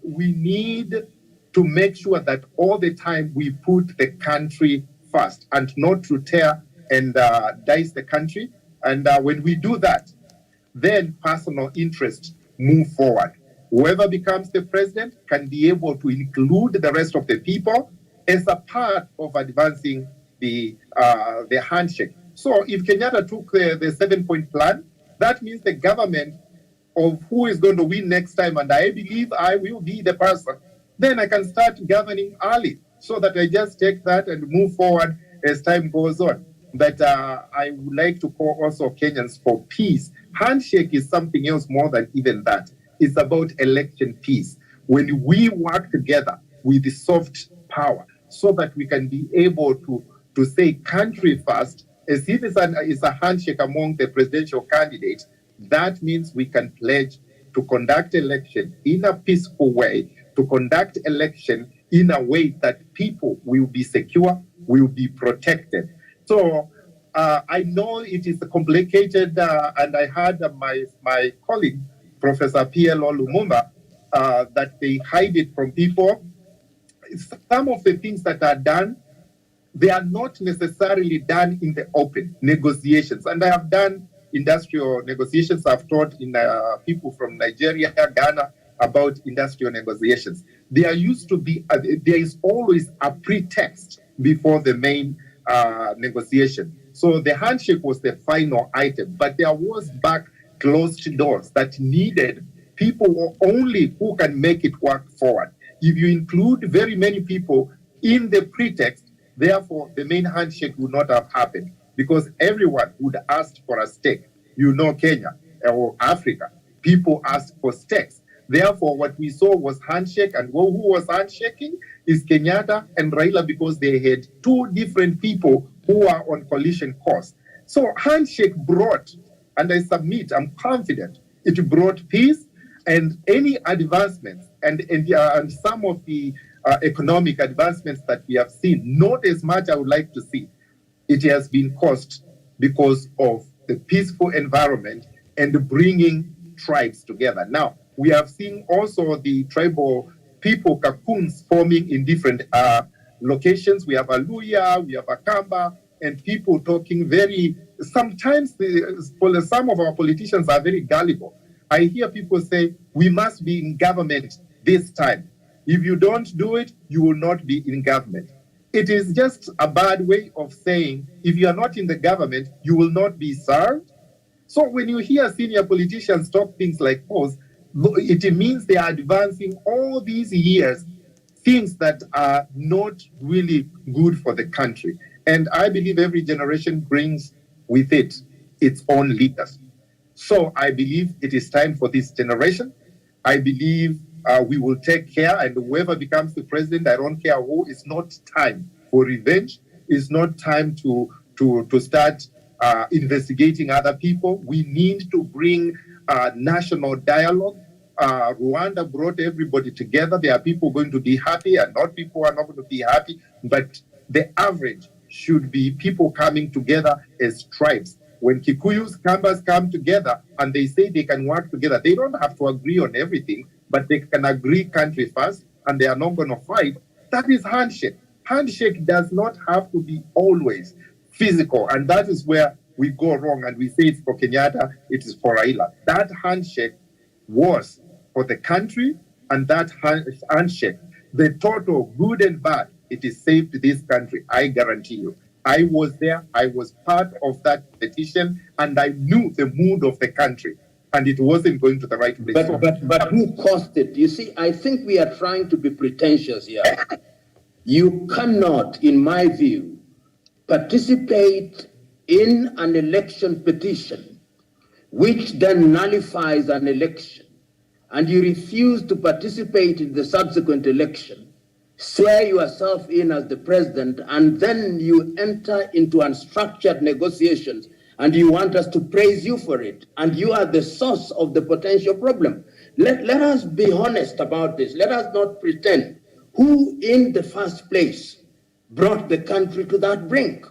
we need to make sure that all the time we put the country first and not to tear and dice the country. And when we do that, then personal interests move forward. Whoever becomes the president can be able to include the rest of the people as a part of advancing the handshake. So if Kenyatta took the 7-point plan, that means the government of who is going to win next time, and I believe I will be the person, then I can start governing early, so that I just take that and move forward as time goes on. But I would like to call also Kenyans for peace. Handshake is something else more than even that. It's about election peace. When we work together with the soft power, so that we can be able to say country first, as if it's a handshake among the presidential candidates, that means we can pledge to conduct election in a peaceful way, to conduct election in a way that people will be secure, will be protected. So I know it is complicated, and I heard my colleague, Professor PLO Lumumba, that they hide it from people. Some of the things that are done, they are not necessarily done in the open negotiations. And I have done industrial negotiations. I've taught in people from Nigeria, Ghana, about industrial negotiations. There used to be, there is always a pretext before the main negotiation. So the handshake was the final item, but there was back closed doors that needed people only who can make it work forward. If you include very many people in the pretext, therefore the main handshake would not have happened, because everyone would ask for a stake. Kenya or Africa, people asked for stakes. Therefore, what we saw was handshake, and who was handshaking is Kenyatta and Raila, because they had two different people who are on collision course. So handshake brought, and I submit, I'm confident, it brought peace and any advancements and some of the economic advancements that we have seen, not as much I would like to see. It has been caused because of the peaceful environment and bringing tribes together. Now, we have seen also the tribal people, cocoons, forming in different locations. We have Aluya, we have Akamba, and people talking sometimes some of our politicians are very gullible. I hear people say, we must be in government this time. If you don't do it, you will not be in government. It is just a bad way of saying, if you are not in the government, you will not be served. So when you hear senior politicians talk things like those, it means they are advancing all these years things that are not really good for the country. And I believe every generation brings with it its own leaders. So I believe it is time for this generation. I believe we will take care, and whoever becomes the president, I don't care who, it's not time for revenge. It's not time to start investigating other people. We need to bring national dialogue. Rwanda brought everybody together. There are people going to be happy and not people who are not going to be happy, but the average should be people coming together as tribes. When Kikuyus, Kambas come together and they say they can work together, they don't have to agree on everything, but they can agree country first, and they are not going to fight. That is handshake. Handshake does not have to be always physical, and that is where we go wrong and we say it's for Kenyatta, it is for Raila. That handshake was for the country, and that handshake, the total good and bad, it has saved this country, I guarantee you. I was there, I was part of that petition, and I knew the mood of the country, and it wasn't going to the right place. But who caused it? You see, I think we are trying to be pretentious here. You cannot, in my view, participate in an election petition, which then nullifies an election, and you refuse to participate in the subsequent election, swear yourself in as the president, and then you enter into unstructured negotiations, and you want us to praise you for it, and you are the source of the potential problem. Let us be honest about this. Let us not pretend. Who in the first place brought the country to that brink?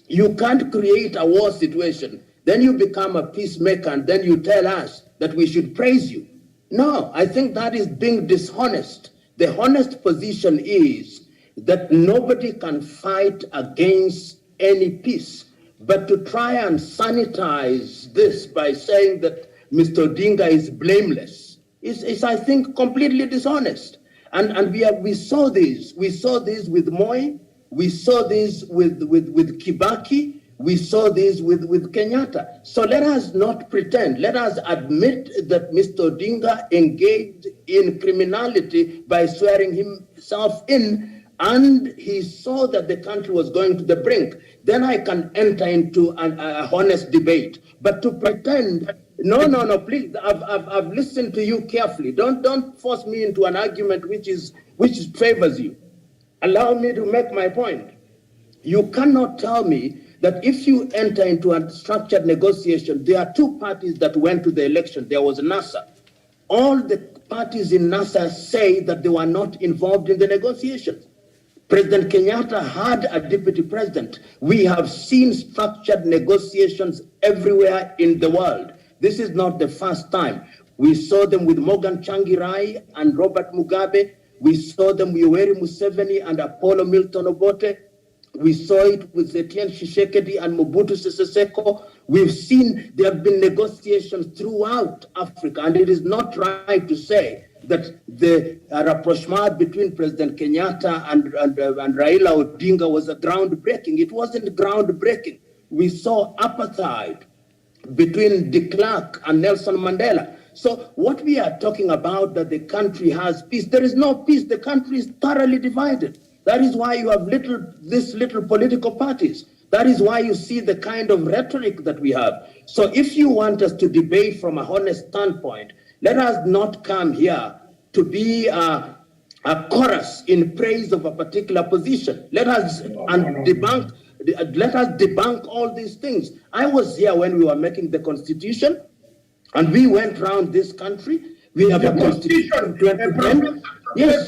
You can't create a war situation, then you become a peacemaker, and then you tell us that we should praise you. No, I think that is being dishonest. The honest position is that nobody can fight against any peace, but to try and sanitize this by saying that Mr. Odinga is blameless is I think, completely dishonest. And we saw this. We saw this with Moi. We saw this with Kibaki. We saw this with Kenyatta. So let us not pretend. Let us admit that Mr. Odinga engaged in criminality by swearing himself in, and he saw that the country was going to the brink. Then I can enter into a honest debate. But to pretend, no, please, I've listened to you carefully. Don't force me into an argument which favors you. Allow me to make my point. You cannot tell me that if you enter into a structured negotiation, there are two parties that went to the election. There was NASA. All the parties in NASA say that they were not involved in the negotiations. President Kenyatta had a deputy president. We have seen structured negotiations everywhere in the world. This is not the first time. We saw them with Morgan Tsvangirai and Robert Mugabe. We saw them with Yoweri Museveni and Apollo Milton Obote. We saw it with Etienne Tshisekedi and Mobutu Sese Seko. We've seen there have been negotiations throughout Africa, and it is not right to say that the rapprochement between President Kenyatta and Raila Odinga was a groundbreaking. It wasn't groundbreaking. We saw apartheid between de Klerk and Nelson Mandela. So what we are talking about, that the country has peace, there is no peace. The country is thoroughly divided. That is why you have little political parties. That is why you see the kind of rhetoric that we have. So if you want us to debate from a honest standpoint, let us not come here to be a chorus in praise of a particular position. Let us debunk all these things. I was here when we were making the Constitution, and we went around this country. We have a Constitution. Yes.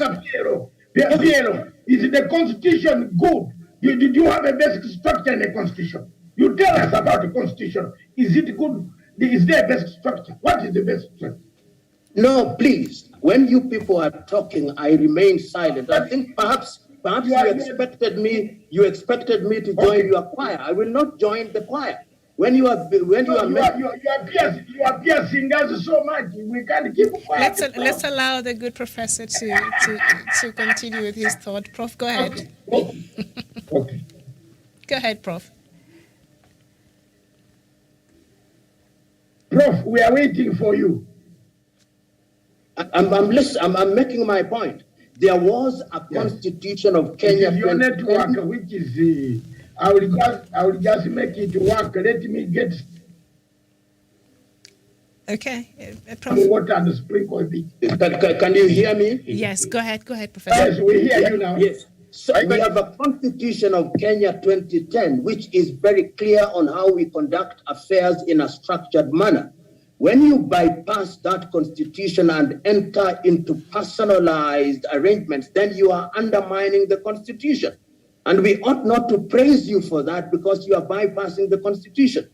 Piero, is the Constitution good? Did you have a basic structure in the Constitution? You tell us about the Constitution. Is it good? Is there a basic structure? What is the basic structure? No, please. When you people are talking, I remain silent. I think perhaps you expected me to join your choir. I will not join the choir. You are piercing us so much. We can't keep quiet. Let's allow the good professor to continue with his thought. Prof, go ahead. Okay. Go ahead, Prof. Prof, we are waiting for you. I'm making my point. There was a constitution of Kenya. It is your network, which is I will just make it work. Let me get. Okay, Prof. Water and sprinkle it. Can you hear me? Yes, go ahead, Professor. Yes, we hear you now. Yes. So we have a constitution of Kenya 2010, which is very clear on how we conduct affairs in a structured manner. When you bypass that constitution and enter into personalized arrangements, then you are undermining the constitution. And we ought not to praise you for that, because you are bypassing the constitution.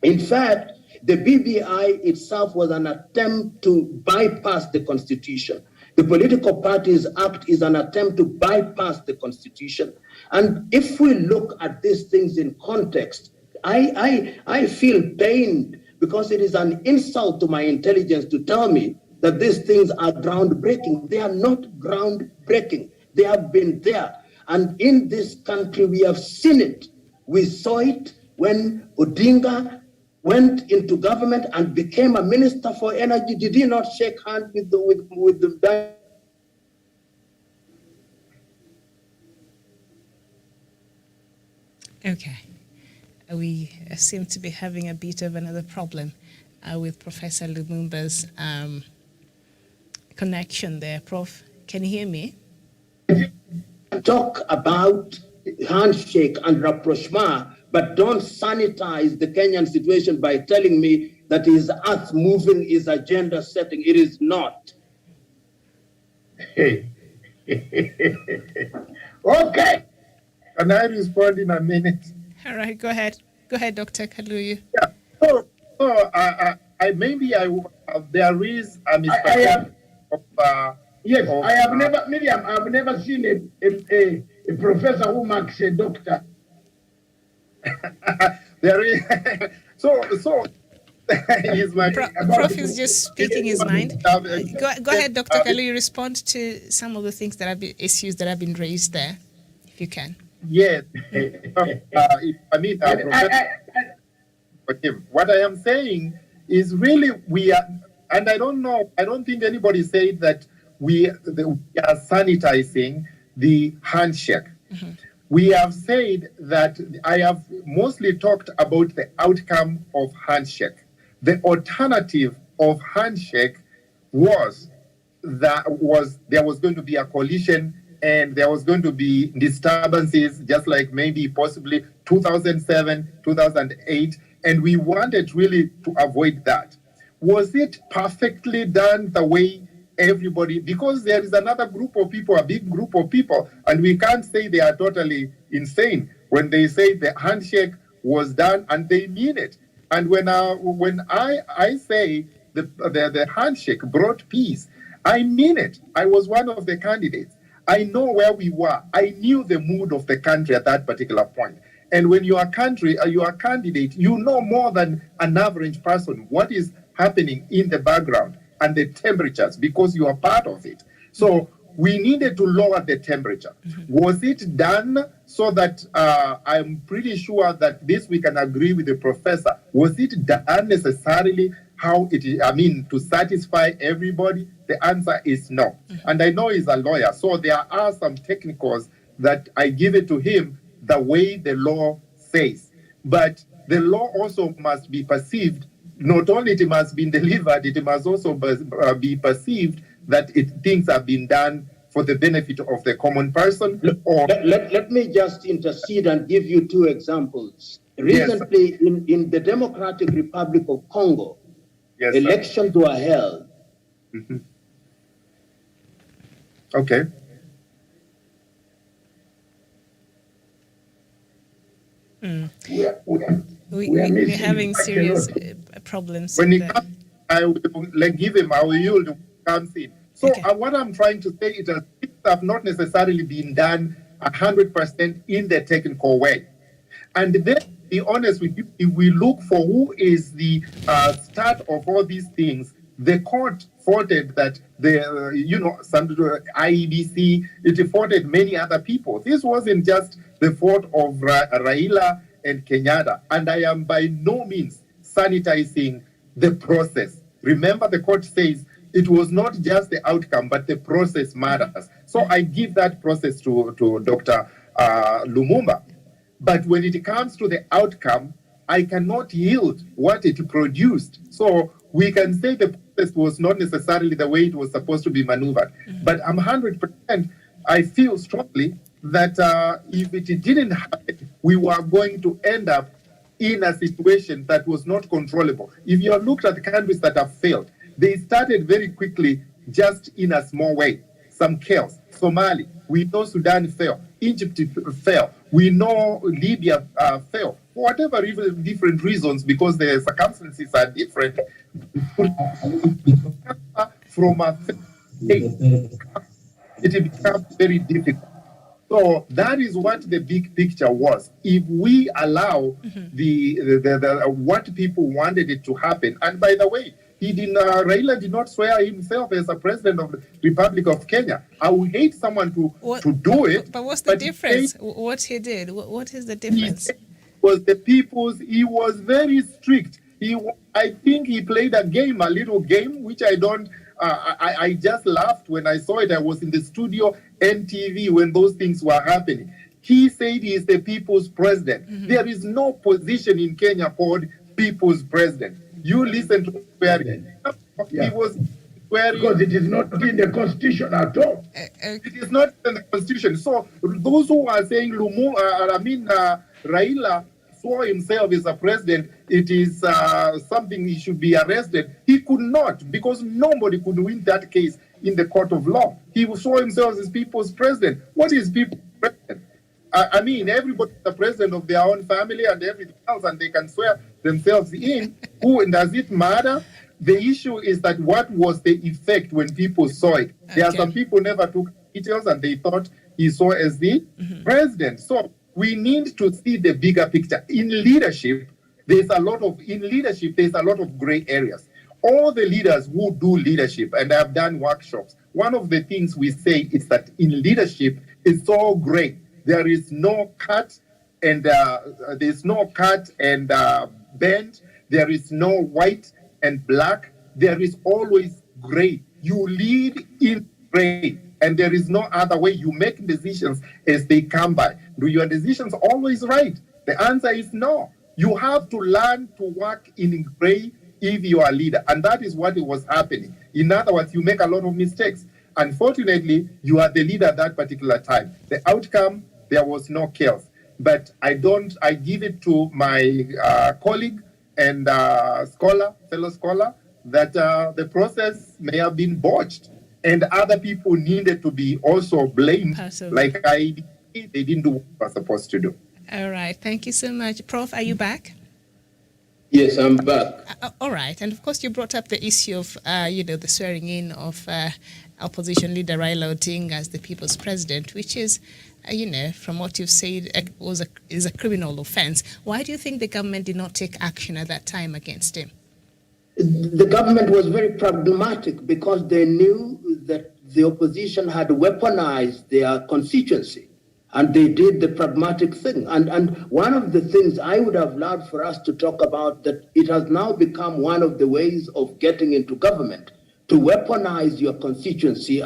In fact, the BBI itself was an attempt to bypass the constitution. The Political Parties Act is an attempt to bypass the constitution. And if we look at these things in context, I feel pained because it is an insult to my intelligence to tell me that these things are groundbreaking. They are not groundbreaking. They have been there. And in this country, we have seen it. We saw it when Odinga went into government and became a minister for energy. Did he not shake hands with the Okay. We seem to be having a bit of another problem with Professor Lumumba's connection there. Prof, can you hear me? Talk about handshake and rapprochement, but don't sanitize the Kenyan situation by telling me that his earth moving is agenda setting. It is not. Okay. Can I respond in a minute? All right, go ahead. Go ahead, Dr. Kaluyu. Yeah. So there is a misperception of. Yes, of, I have never, Miriam, I have never seen a professor who marks a doctor. There is. So. He's my Prof is just speaking his mind. Go ahead, Dr. Kaluyu. Respond to some of the things that have been issues that have been raised there, if you can. Yes. What I am saying is really we are, and I don't think anybody said that we are sanitizing the handshake. Mm-hmm. We have said that I have mostly talked about the outcome of handshake. The alternative of handshake was there was going to be a coalition and there was going to be disturbances, just like maybe possibly 2007, 2008, and we wanted really to avoid that. Was it perfectly done the way everybody, because there is another group of people, a big group of people, and we can't say they are totally insane when they say the handshake was done and they mean it. And when I say the handshake brought peace, I mean it. I was one of the candidates. I know where we were. I knew the mood of the country at that particular point. And when you are a candidate, you know more than an average person what is happening in the background and the temperatures because you are part of it. So we needed to lower the temperature. Mm-hmm. Was it done so that I'm pretty sure that this we can agree with the professor. Was it done necessarily how it is, to satisfy everybody? The answer is no. Mm-hmm. And I know he's a lawyer, so there are some technicals that I give it to him the way the law says. But the law also must be perceived, not only it must be delivered, it must also be perceived that things have been done for the benefit of the common person. Let me just intercede and give you two examples. Recently, yes, in the Democratic Republic of Congo, yes, elections were held. Mm-hmm. Okay. Mm. We're having serious problems. When it comes, I will give him, I will yield to comes in. So okay. What I'm trying to say is that things have not necessarily been done 100% in the technical way. And then, to be honest with you, if we look for who is the start of all these things, the court faulted that some IEBC, it faulted many other people. This wasn't just the fault of Raila and Kenyatta. And I am by no means sanitizing the process. Remember, the court says it was not just the outcome, but the process matters. So I give that process to Dr. Lumumba. But when it comes to the outcome, I cannot yield what it produced. So we can say the process was not necessarily the way it was supposed to be maneuvered. Mm-hmm. But I'm 100%, I feel strongly that if it didn't happen, we were going to end up in a situation that was not controllable. If you have looked at the countries that have failed, they started very quickly, just in a small way. Some chaos. Somali, we know Sudan fell. Egypt fell. We know Libya fell. For whatever different reasons, because the circumstances are different. From a state, it becomes very difficult. So that is what the big picture was. If we allow the what people wanted it to happen, and by the way, Raila did not swear himself as a president of the Republic of Kenya. I would hate someone to do it. But what's the difference? What he did? What is the difference? He was very strict. I think he played a little game, which I don't. I just laughed when I saw it. I was in the studio, NTV, when those things were happening. He said he is the people's president. There is no position in Kenya called people's president. You listen to swearing. He was swearing. Because it is not in the constitution at all. It is not in the constitution. So those who are saying Raila swore himself as a president, it is something he should be arrested. He could not, because nobody could win that case in the court of law. He swore himself as people's president. What is people's president? Everybody is the president of their own family and everything else, and they can swear themselves in. Who does it matter? The issue is that what was the effect when people saw it? There are some people never took details and they thought he saw as the president. So we need to see the bigger picture. In leadership, there's a lot of gray areas. All the leaders who do leadership, and I have done workshops, one of the things we say is that in leadership, it's all gray. There is no cut and bend. There is no white and black. There is always gray. You lead in gray, and there is no other way. You make decisions as they come by. Do your decisions always right? The answer is no. You have to learn to work in gray if you are a leader, and that is what was happening. In other words, you make a lot of mistakes. Unfortunately, you are the leader at that particular time. The outcome, there was no chaos. But I give it to my colleague and fellow scholar, that the process may have been botched, and other people needed to be also blamed. Absolutely. Like they didn't do what they were supposed to do. All right. Thank you so much. Prof, are you back? Yes, I'm back. All right. And of course, you brought up the issue of, the swearing in of opposition leader Raila Odinga as the people's president, which is, from what you've said, is a criminal offense. Why do you think the government did not take action at that time against him? The government was very pragmatic because they knew that the opposition had weaponized their constituency, and they did the pragmatic thing. And one of the things I would have loved for us to talk about, that it has now become one of the ways of getting into government, to weaponize your constituency.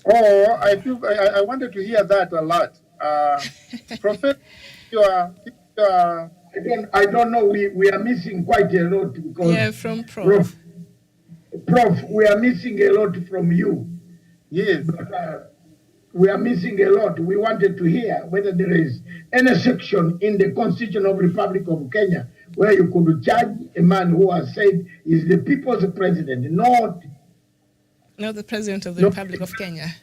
Oh, I wanted to hear that a lot. Professor, I don't know. We are missing quite a lot because from Prof. Prof, we are missing a lot from you. Yes. But, we are missing a lot. We wanted to hear whether there is any section in the Constitution of the Republic of Kenya where you could judge a man who has said is the people's president, not the president of the Republic of Kenya.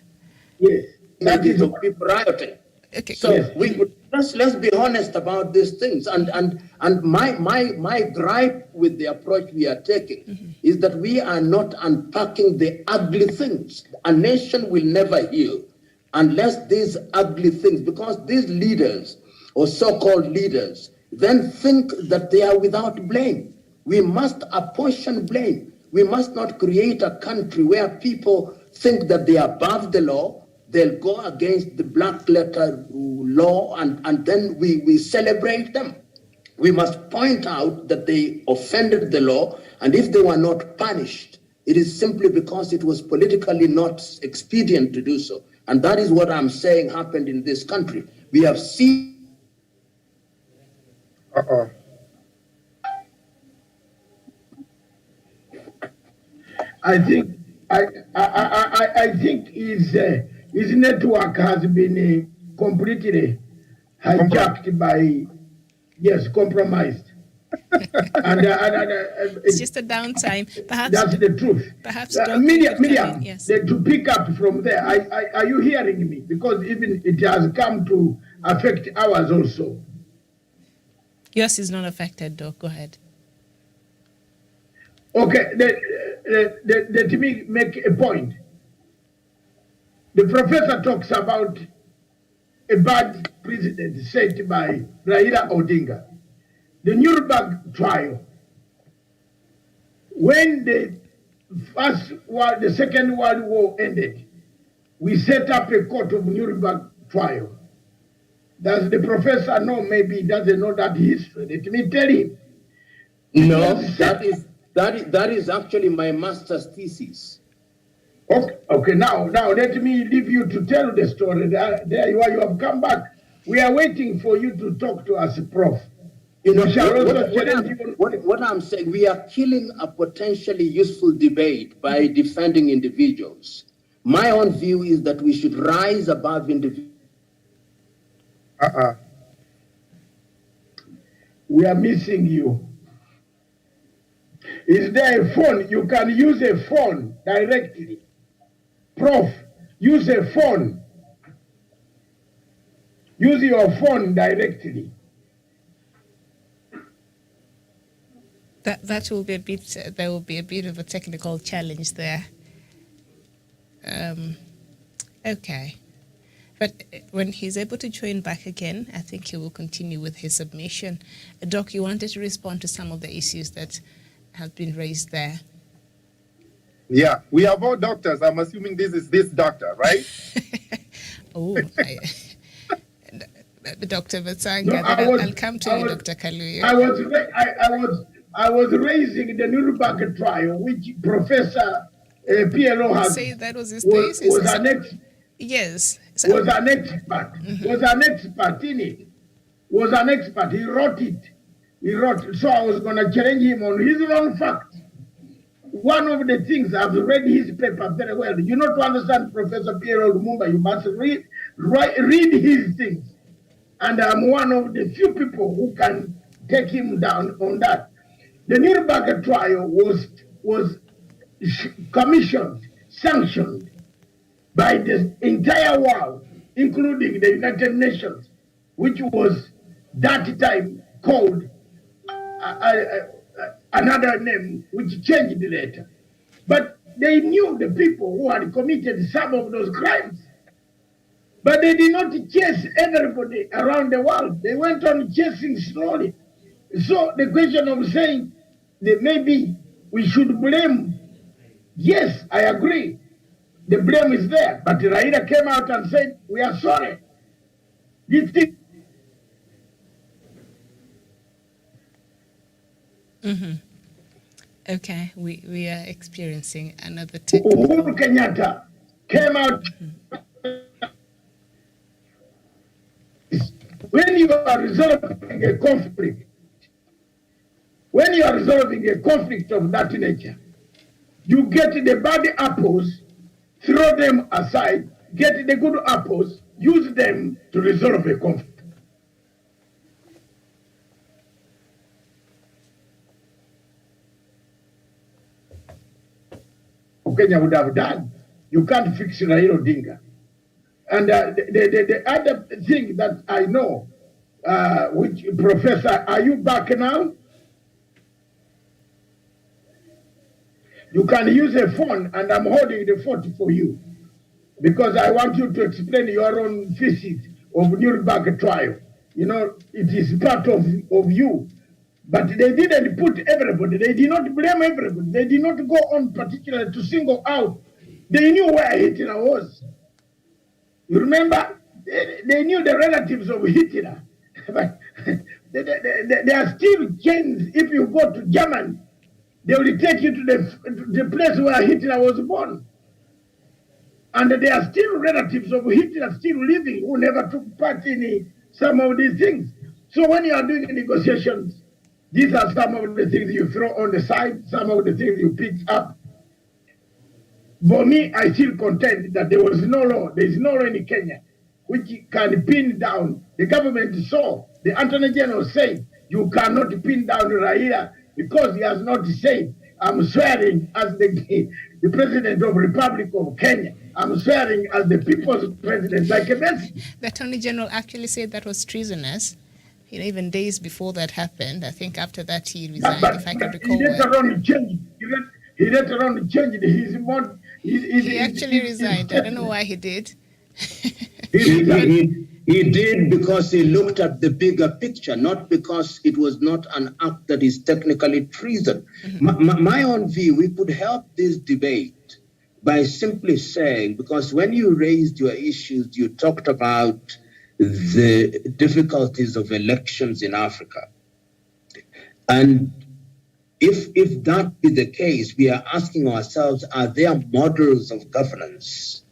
Yes. That is of people rioting. Okay. So let's be honest about these things. And my gripe with the approach we are taking is that we are not unpacking the ugly things. A nation will never heal unless these ugly things, because these leaders or so-called leaders then think that they are without blame. We must apportion blame. We must not create a country where people think that they are above the law. They'll go against the black letter law, and then we celebrate them. We must point out that they offended the law, and if they were not punished, it is simply because it was politically not expedient to do so. And that is what I'm saying happened in this country. We have seen... I think his network has been completely hijacked by, compromised. and it's just a downtime. Perhaps that's the truth. Perhaps Miriam, yes. To pick up from there, are you hearing me? Because even it has come to affect ours also. Yours is not affected, though. Go ahead. Okay. let me make a point. The professor talks about a bad precedent set by Raila Odinga. The Nuremberg trial, when the Second World War ended, we set up a court of Nuremberg trial. Does the professor know? Maybe he doesn't know that history. Let me tell him. No, that is actually my master's thesis. Okay, now let me leave you to tell the story. There you are, you have come back. We are waiting for you to talk to us, Prof. You know, what I'm saying, we are killing a potentially useful debate by defending individuals. My own view is that we should rise above individuals. We are missing you. Is there a phone? You can use a phone directly. Prof, use a phone. Use your phone directly. That will be a bit. There will be a bit of a technical challenge there. Okay, but when he's able to join back again, I think he will continue with his submission. Doc, you wanted to respond to some of the issues that have been raised there. Yeah, we are all doctors. I'm assuming this is this doctor, right? Dr. Vatsanga, I'll come to you, Dr. Kaluyu. I was raising the Nuremberg trial, which Professor PLO has say that was his thesis. Was an expert. Yes. Was an expert. Was an expert in it. Was an expert. He wrote it. So I was going to challenge him on his own fact. One of the things, I've read his paper very well. You know, to understand Professor PLO Lumumba, you must read his things. And I'm one of the few people who can take him down on that. The Nuremberg trial was commissioned, sanctioned by the entire world, including the United Nations, which was that time called another name, which changed later. But they knew the people who had committed some of those crimes. But they did not chase everybody around the world. They went on chasing slowly. So the question of saying that maybe we should blame, yes, I agree. The blame is there. But Raila came out and said, we are sorry. This thing. Okay, we are experiencing another Uhuru Kenyatta came out. When you are resolving a conflict, of that nature, you get the bad apples, throw them aside, get the good apples, use them to resolve a conflict. Kenya would have done. You can't fix Raila Odinga. And the other thing that I know, which Professor, are you back now? You can use a phone, and I'm holding the phone for you, because I want you to explain your own thesis of Nuremberg trial. You know, it is part of you. But they didn't put everybody. They did not blame everybody. They did not go on particularly to single out. They knew where Hitler was. You remember? They knew the relatives of Hitler. But there are still chains. If you go to Germany, they will take you to the place where Hitler was born. And there are still relatives of Hitler still living who never took part in some of these things. So when you are doing negotiations, these are some of the things you throw on the side, some of the things you pick up. For me, I still contend that there was no law, there is no law in Kenya which can pin down. The government saw, the Attorney General said, you cannot pin down Raila because he has not said, I'm swearing as the President of the Republic of Kenya. I'm swearing as the people's president, like a message. The Attorney General actually said that was treasonous. You know, even days before that happened, I think after that he resigned, if I can recall well. He He later on changed his mod. He actually resigned. I don't know why he did. He did because he looked at the bigger picture, not because it was not an act that is technically treason. My own view, we could help this debate by simply saying, because when you raised your issues, you talked about the difficulties of elections in Africa. And if that be the case, we are asking ourselves, are there models of governance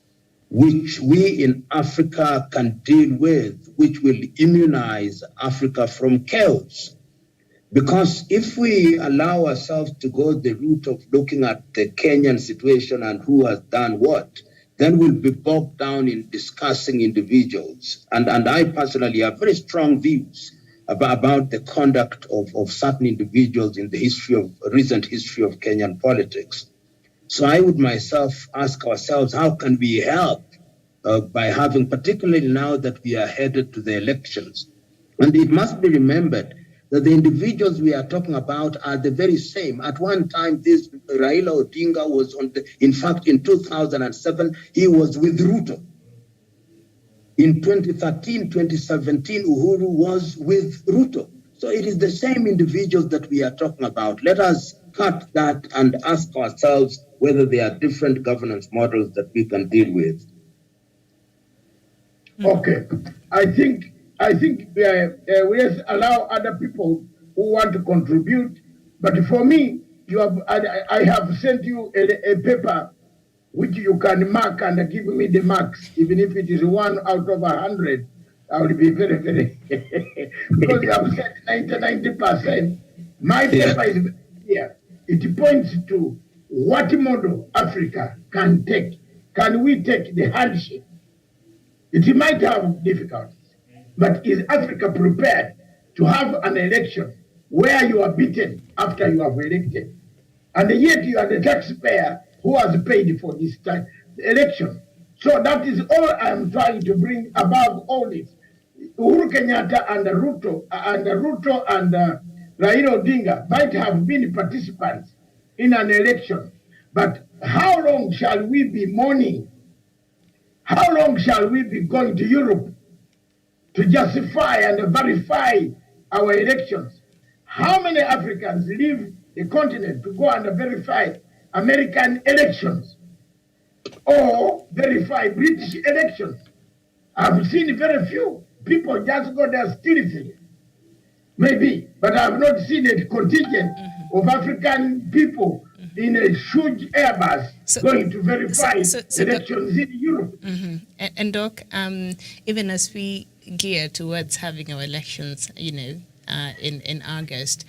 which we in Africa can deal with, which will immunize Africa from chaos? Because if we allow ourselves to go the route of looking at the Kenyan situation and who has done what, then we'll be bogged down in discussing individuals. And I personally have very strong views about the conduct of certain individuals in the recent history of Kenyan politics. So I would myself ask ourselves, how can we help by having, particularly now that we are headed to the elections? And it must be remembered that the individuals we are talking about are the very same. At one time, this Raila Odinga was in fact, in 2007, he was with Ruto. In 2013, 2017, Uhuru was with Ruto. So it is the same individuals that we are talking about. Let us cut that and ask ourselves whether there are different governance models that we can deal with. Okay, I think we allow other people who want to contribute. But for me, I have sent you a paper which you can mark and give me the marks, even if it is 1 out of 100. I will be very, very because you have said 90%. My paper is very clear. It points to what model Africa can take. Can we take the handshake? It might have difficulties, but is Africa prepared to have an election where you are beaten after you have elected? And yet you are the taxpayer who has paid for this election. So that is all I am trying to bring above all this. Uhuru Kenyatta and Ruto and Raila Odinga might have been participants in an election, but how long shall we be mourning? How long shall we be going to Europe to justify and verify our elections? How many Africans leave the continent to go and verify American elections or verify British elections? I've seen very few people just go there seriously. Maybe, but I have not seen a contingent of African people in a huge Airbus going to verify elections in Europe. And Doc, even as we gear towards having our elections, in August,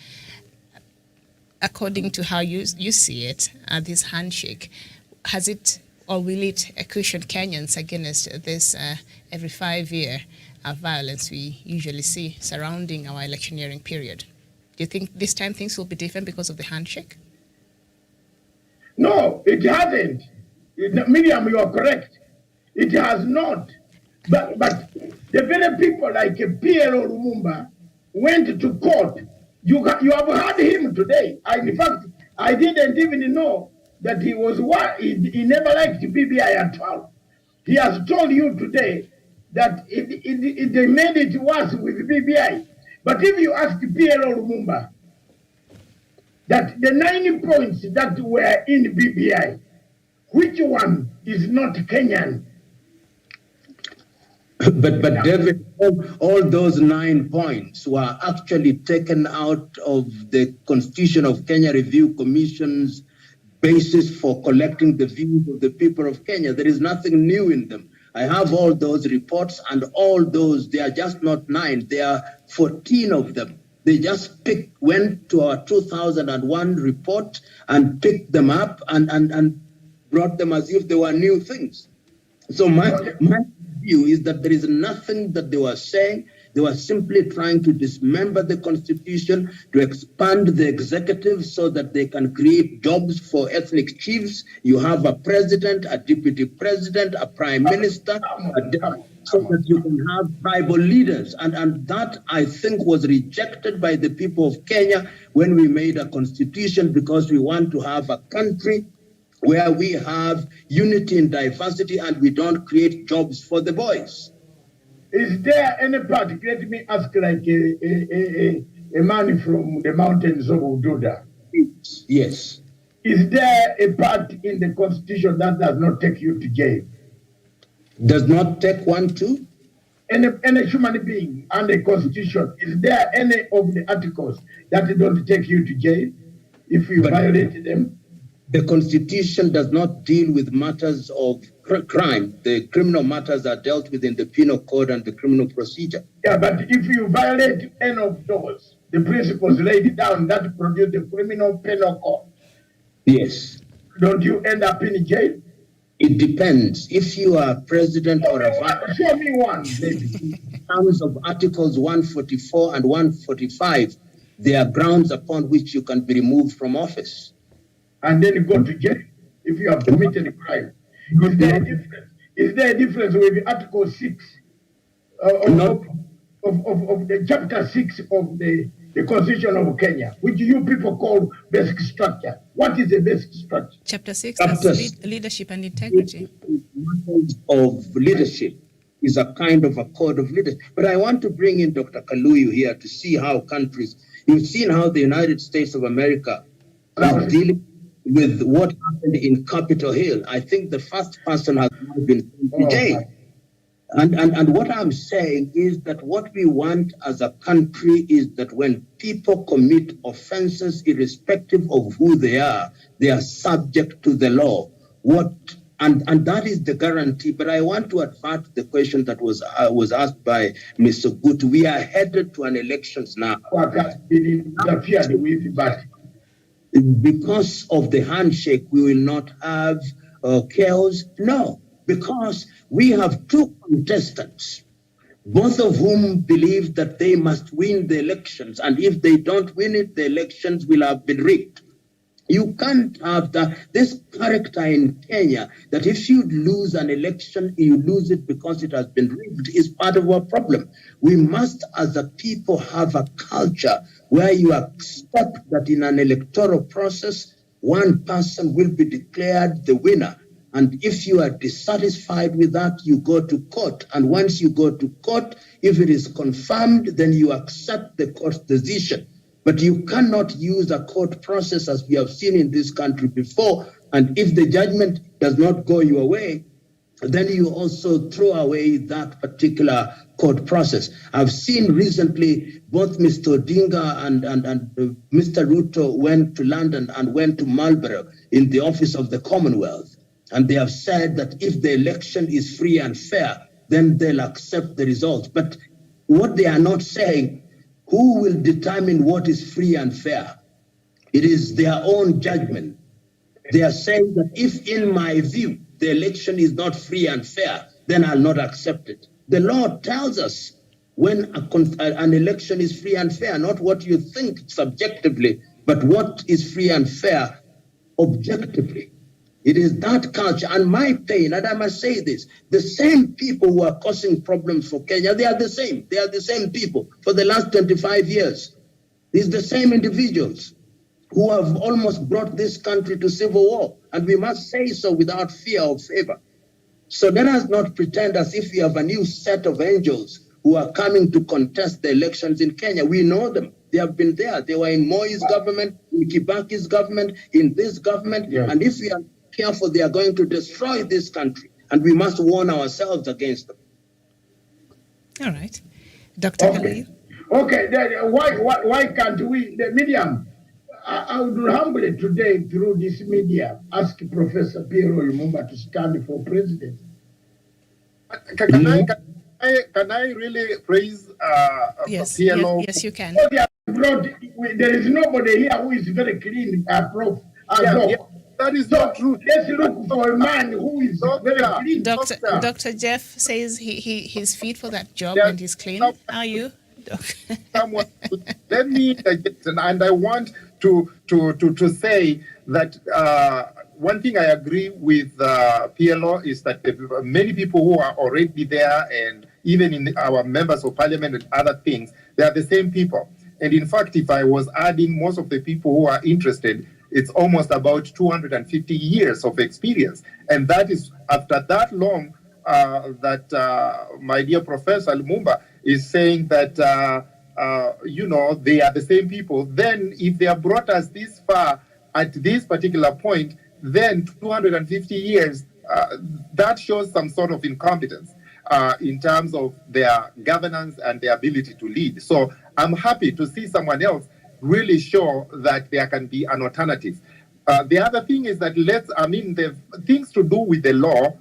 according to how you see it, this handshake, has it or will it cushion Kenyans against this every 5-year violence we usually see surrounding our electioneering period? Do you think this time things will be different because of the handshake? No, it hasn't. Miriam, you are correct. It has not. But the very people like PLO Lumumba went to court. You have heard him today. In fact, I didn't even know that he was he never liked BBI at all. He has told you today that they made it worse with BBI. But if you ask PLO Lumumba, that the 9 points that were in BBI, which one is not Kenyan? But David, all those 9 points were actually taken out of the Constitution of Kenya Review Commission's basis for collecting the views of the people of Kenya. There is nothing new in them. I have all those reports, and all those, they are just not 9, there are 14 of them. They just went to our 2001 report and picked them up and brought them as if they were new things. So my view is that there is nothing that they were saying. They were simply trying to dismember the constitution, to expand the executive so that they can create jobs for ethnic chiefs. You have a president, a deputy president, a prime minister, so that you can have tribal leaders. And that, I think, was rejected by the people of Kenya when we made a constitution, because we want to have a country where we have unity in diversity and we don't create jobs for the boys. Is there any part, let me ask like a man from the mountains of Ududa? Yes. Is there a part in the constitution that does not take you to jail? Does not take one to? Any human being under the constitution, is there any of the articles that don't take you to jail if you violate them? The constitution does not deal with matters of crime. The criminal matters are dealt with in the penal code and the criminal procedure. Yeah, but if you violate any of those, the principles laid down that produce the criminal penal code, yes, don't you end up in jail? It depends. If you are president or a vice, show me one, maybe. In terms of Articles 144 and 145, there are grounds upon which you can be removed from office. And then you go to jail if you have committed a crime. Is there a difference? Is there a difference with Article 6 of the Chapter 6 of the Constitution of Kenya, which you people call basic structure? What is a basic structure? Chapter 6 is leadership and integrity. Of leadership is a kind of a code of leadership. But I want to bring in Dr. Kaluyu here to see how countries, you've seen how the United States of America is dealing with what happened in Capitol Hill. I think the first person has now been sent to jail. And what I'm saying is that what we want as a country is that when people commit offenses, irrespective of who they are subject to the law. And that is the guarantee. But I want to advert the question that was asked by Mr. Gut. We are headed to an elections now. Because of the handshake, we will not have chaos? No, because we have two contestants, both of whom believe that they must win the elections. And if they don't win it, the elections will have been rigged. You can't have this character in Kenya that if you lose an election, you lose it because it has been rigged is part of our problem. We must, as a people, have a culture where you accept that in an electoral process, one person will be declared the winner. And if you are dissatisfied with that, you go to court. And once you go to court, if it is confirmed, then you accept the court's decision. But you cannot use a court process as we have seen in this country before. And if the judgment does not go your way, then you also throw away that particular court process. I've seen recently both Mr. Odinga and Mr. Ruto went to London and went to Marlborough in the office of the Commonwealth. And they have said that if the election is free and fair, then they'll accept the results. But what they are not saying, who will determine what is free and fair? It is their own judgment. They are saying that if, in my view, the election is not free and fair, then I'll not accept it. The law tells us when an election is free and fair, not what you think subjectively, but what is free and fair objectively. It is that culture. And my pain, and I must say this, the same people who are causing problems for Kenya, they are the same. They are the same people for the last 25 years. It's the same individuals who have almost brought this country to civil war. And we must say so without fear or favor. So let us not pretend as if we have a new set of angels who are coming to contest the elections in Kenya. We know them. They have been there. They were in Moi's government, in Kibaki's government, in this government. Yeah. And if we are careful, they are going to destroy this country. And we must warn ourselves against them. All right. Dr. Kaluyu. Okay, why can't we, the medium, I would humbly today through this media ask Professor PLO Lumumba to stand for president. Can I really praise PLO? Yes, you can. There is nobody here who is very clean, Prof. That is So not true. let's look for a man who is very clean. Dr. Jeff says he's fit for that job There- and he's clean. Are you? Someone, let me interject, and I want to say that one thing I agree with PLO is that many people who are already there, and even in our members of parliament and other things, they are the same people. And in fact, if I was adding most of the people who are interested, it's almost about 250 years of experience. And that is after that long that my dear Professor Lumumba is saying that, they are the same people. Then if they have brought us this far at this particular point, then 250 years, that shows some sort of incompetence in terms of their governance and their ability to lead. So I'm happy to see someone else really show that there can be an alternative. The other thing is that the things to do with the law,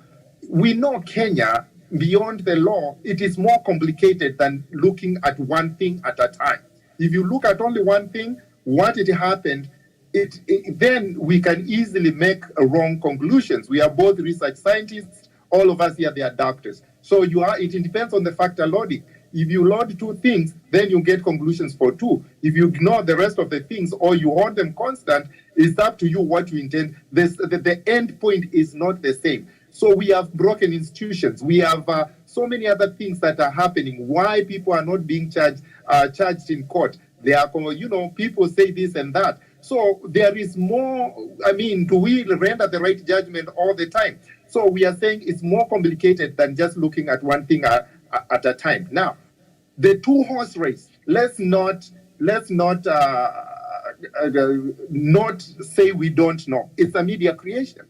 we know Kenya, beyond the law, it is more complicated than looking at one thing at a time. If you look at only one thing, what it happened, then we can easily make wrong conclusions. We are both research scientists, all of us here, they are doctors. So it depends on the factor loading. If you load two things, then you get conclusions for two. If you ignore the rest of the things or you hold them constant, it's up to you what you intend. The end point is not the same. So we have broken institutions. We have so many other things that are happening. Why people are not being charged in court? They are, people say this and that. So there is more, do we render the right judgment all the time? So we are saying it's more complicated than just looking at one thing at a time. Now, the two-horse race, let's not say we don't know. It's a media creation.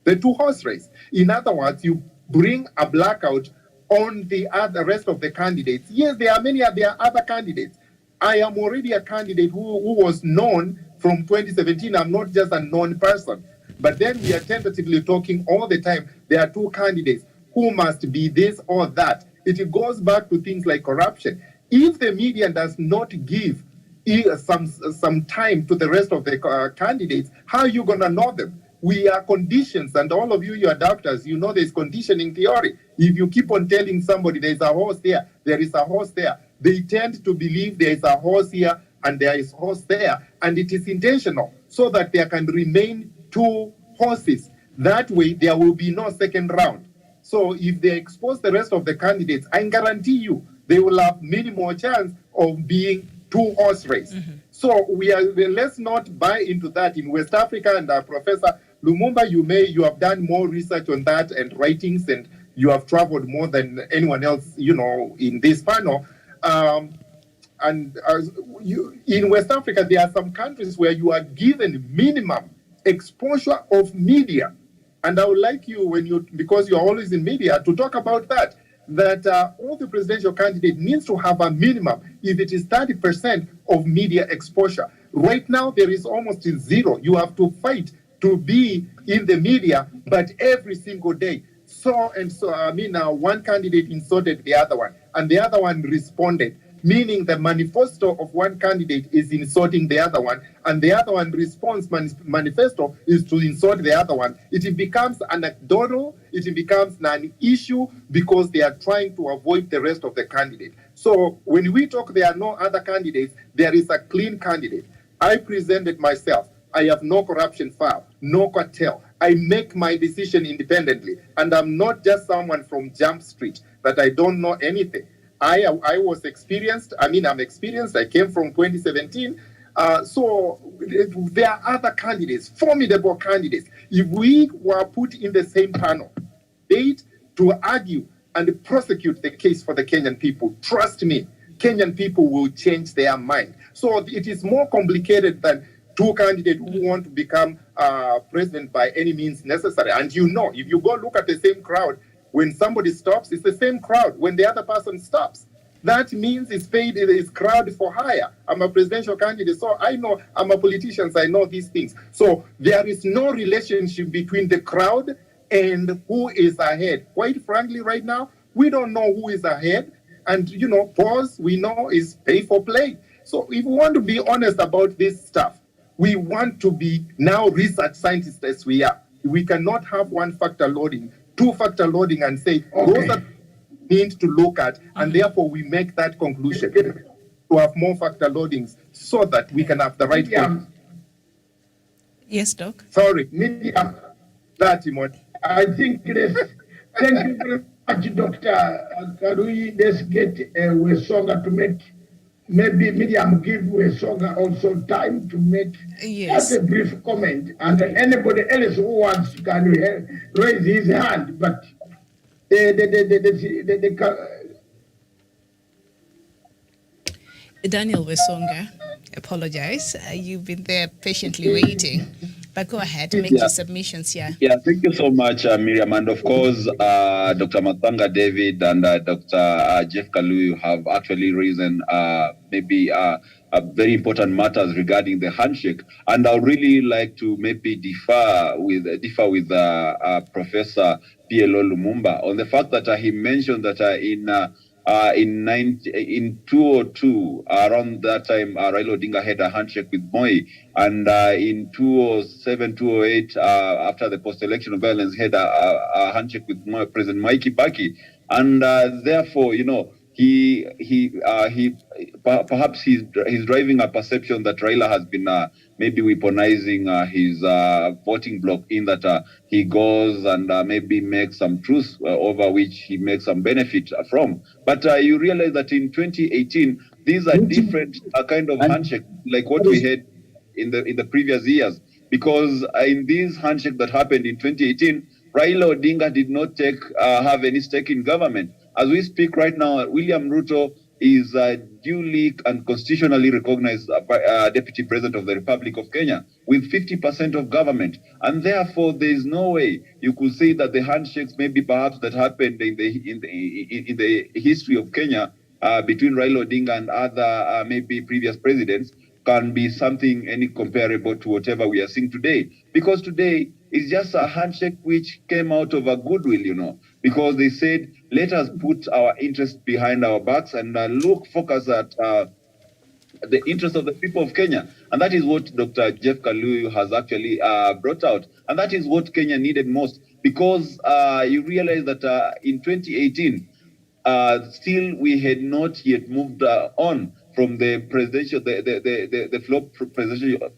The two-horse race. In other words, you bring a blackout on the rest of the candidates. Yes, there are other candidates. I am already a candidate who was known from 2017. I'm not just a known person. But then we are tentatively talking all the time. There are two candidates who must be this or that. It goes back to things like corruption. If the media does not give some time to the rest of the candidates, how are you going to know them? We are conditioned, and all of you are doctors, you know there's conditioning theory. If you keep on telling somebody there's a horse there, there is a horse there, they tend to believe there is a horse here and there is a horse there, and it is intentional so that there can remain two horses. That way, there will be no second round. So if they expose the rest of the candidates, I guarantee you, they will have many more chance of being two-horse race. Mm-hmm. So let's not buy into that. In West Africa, and Professor Lumumba, you have done more research on that and writings, and you have traveled more than anyone else, in this panel. In West Africa, there are some countries where you are given minimum exposure of media. And I would like you, because you're always in media, to talk about that all the presidential candidate needs to have a minimum, if it is 30% of media exposure. Right now, there is almost zero. You have to fight to be in the media, but every single day. One candidate insulted the other one, and the other one responded, meaning the manifesto of one candidate is insulting the other one, and the other one response manifesto is to insult the other one. It becomes anecdotal, it becomes an issue because they are trying to avoid the rest of the candidate. So when we talk there are no other candidates, there is a clean candidate. I presented myself. I have no corruption file, no cartel. I make my decision independently, and I'm not just someone from Jump Street that I don't know anything. I was experienced. I'm experienced. I came from 2017. So there are other candidates, formidable candidates. If we were put in the same panel, debate to argue and prosecute the case for the Kenyan people, trust me, Kenyan people will change their mind. So it is more complicated than two candidates who want to become president by any means necessary. And if you go look at the same crowd, when somebody stops, it's the same crowd. When the other person stops, that means it's crowd for hire. I'm a presidential candidate, so I know, I'm a politician, so I know these things. So there is no relationship between the crowd and who is ahead. Quite frankly, right now, we don't know who is ahead. And, pause, we know, is pay for play. So if we want to be honest about this stuff, We want to be now research scientists as we are. We cannot have one-factor loading, two-factor loading and say, those are things to look at, and therefore we make that conclusion to have more factor loadings so that we can have the right point. Yes, Doc. Sorry. Miriam, That, Timothy. I think thank you very much, Dr. Kaluyu. Let's get Wesonga to make, maybe Miriam give Wesonga also time to make just a brief comment. And anybody else who wants can raise his hand. But Daniel Wesonga, apologize. You've been there patiently waiting. But go ahead, make your submissions here. Yeah, thank you so much, Miriam. And of course, Dr. Mathanga David and Dr. Jeff Kaluyu have actually risen maybe very important matters regarding the handshake. And I would really like to maybe differ with Professor PLO Lumumba on the fact that he mentioned that in 2002, around that time, Raila Odinga had a handshake with Moi, and in 2007, 2008, after the post-election violence, had a handshake with President Mwai Kibaki, and therefore, you know, perhaps he's driving a perception that Raila has been maybe weaponizing his voting bloc, in that he goes and maybe makes some truce over which he makes some benefit from. But you realize that in 2018, these are different kind of handshake, like what we had in the previous years. Because in this handshake that happened in 2018, Raila Odinga did not have any stake in government. As we speak right now, William Ruto is duly and constitutionally recognized Deputy President of the Republic of Kenya with 50% of government. And therefore, there is no way you could say that the handshakes maybe perhaps that happened in the history of Kenya between Raila Odinga and other maybe previous presidents can be something any comparable to whatever we are seeing today. Because today is just a handshake which came out of a goodwill, you know, because they said, let us put our interests behind our backs and focus at the interests of the people of Kenya. And that is what Dr. Jeff Kaluyu has actually brought out. And that is what Kenya needed most, because you realize that in 2018, still we had not yet moved on from the presidential, the flop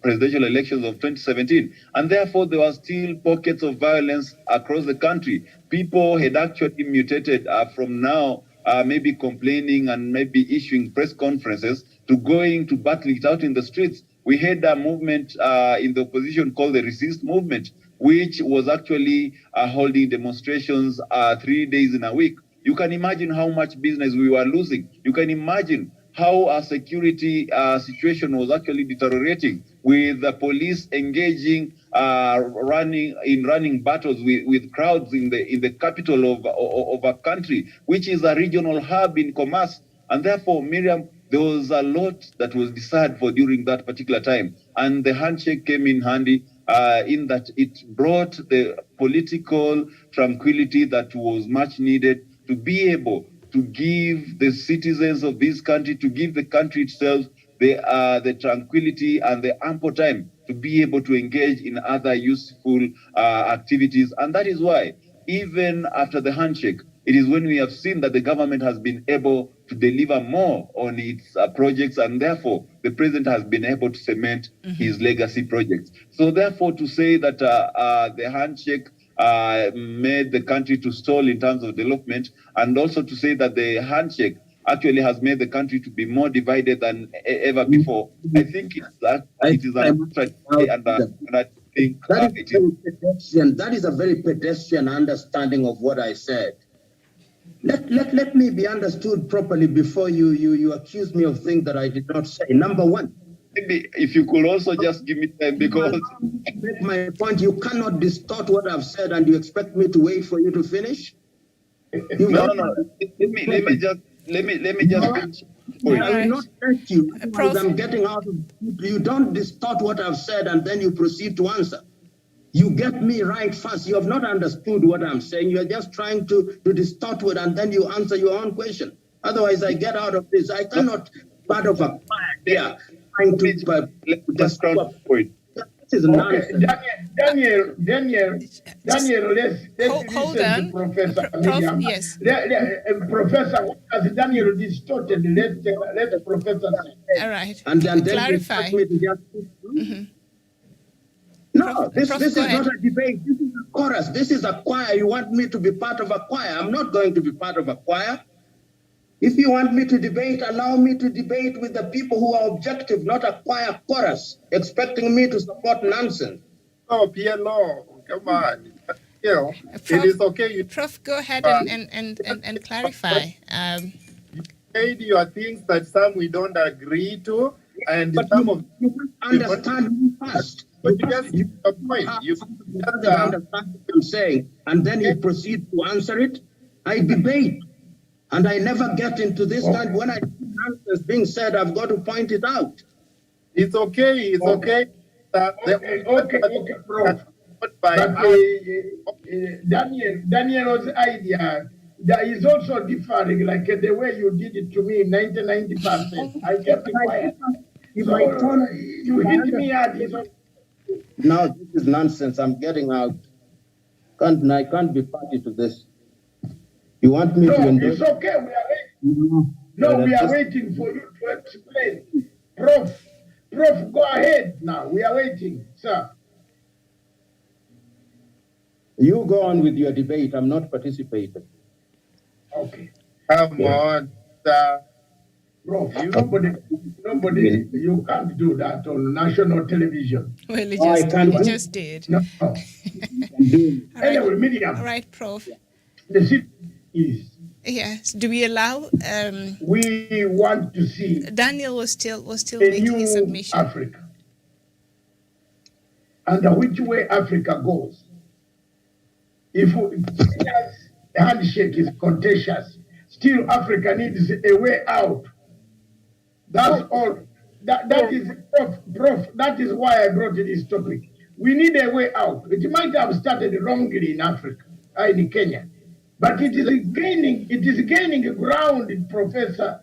presidential elections of 2017. And therefore, there were still pockets of violence across the country. People had actually mutated from now maybe complaining and maybe issuing press conferences to going to battle it out in the streets. We had a movement in the opposition called the Resist Movement, which was actually holding demonstrations 3 days in a week. You can imagine how much business we were losing. You can imagine how our security situation was actually deteriorating, with the police engaging, running battles with crowds in the capital of a country, which is a regional hub in commerce. And therefore, Miriam, there was a lot that was decided for during that particular time. And the handshake came in handy in that it brought the political tranquility that was much needed to be able to give the citizens of this country, to give the country itself the tranquility and the ample time to be able to engage in other useful activities. And that is why, even after the handshake, it is when we have seen that the government has been able to deliver more on its projects, and therefore the president has been able to cement his legacy projects. So therefore, to say that the handshake made the country to stall in terms of development, and also to say that the handshake actually has made the country to be more divided than ever before, I think it is and I think that is a very pedestrian understanding of what I said. Let me be understood properly before you accuse me of things that I did not say. Number one, maybe if you could also just give me time, because make my point. You cannot distort what I've said and you expect me to wait for you to finish. No. Let me just finish. I will not let you. Prof. I'm getting out of. You don't distort what I've said and then you proceed to answer. You get me right first. You have not understood what I'm saying. You are just trying to distort it and then you answer your own question. Otherwise, I get out of this. I cannot part of a choir. trying to let's crown the point. This is Okay, nonsense. Daniel, let's Hold listen on. to Professor Prof, Miriam. yes. Professor, what has Daniel distorted? Let the professor say. All right. And then Clarify. they me to just... No, this is not a debate. This is a chorus. This is a choir. You want me to be part of a choir? I'm not going to be part of a choir. If you want me to debate, allow me to debate with the people who are objective, not a choir chorus, expecting me to support nonsense. Oh, PLO, come on. You know, Prof, it is okay. Prof, go ahead and clarify. You made your things that some we don't agree to, and But some of you understand me first. But you just give a point. You understand what I'm saying, and then you proceed to answer it. I debate, and I never get into this kind. When I see nonsense being said, I've got to point it out. It's okay. It's okay. Okay, Prof. But Daniel's idea that is also differing, like the way you did it to me, 90%. I kept quiet. So, you hit me hard. Now this is nonsense. I'm getting out. I can't be party to this. You want me to endorse? It's okay. We are waiting. No, we are waiting for you to explain. Prof, go ahead now. We are waiting, sir. You go on with your debate. I'm not participating. Okay. Come on, sir. Prof, nobody, you can't do that on national television. Well, you just did. No. Anyway, Miriam. All right, Prof. The city is. Yes. Do we allow? We want to see. Daniel was still a making new his submission. Africa. And which way Africa goes. If Kenya's handshake is contentious, still Africa needs a way out. That's all. That is, Prof, that is why I brought this topic. We need a way out. It might have started wrongly in Africa, in Kenya, but it is gaining ground, Professor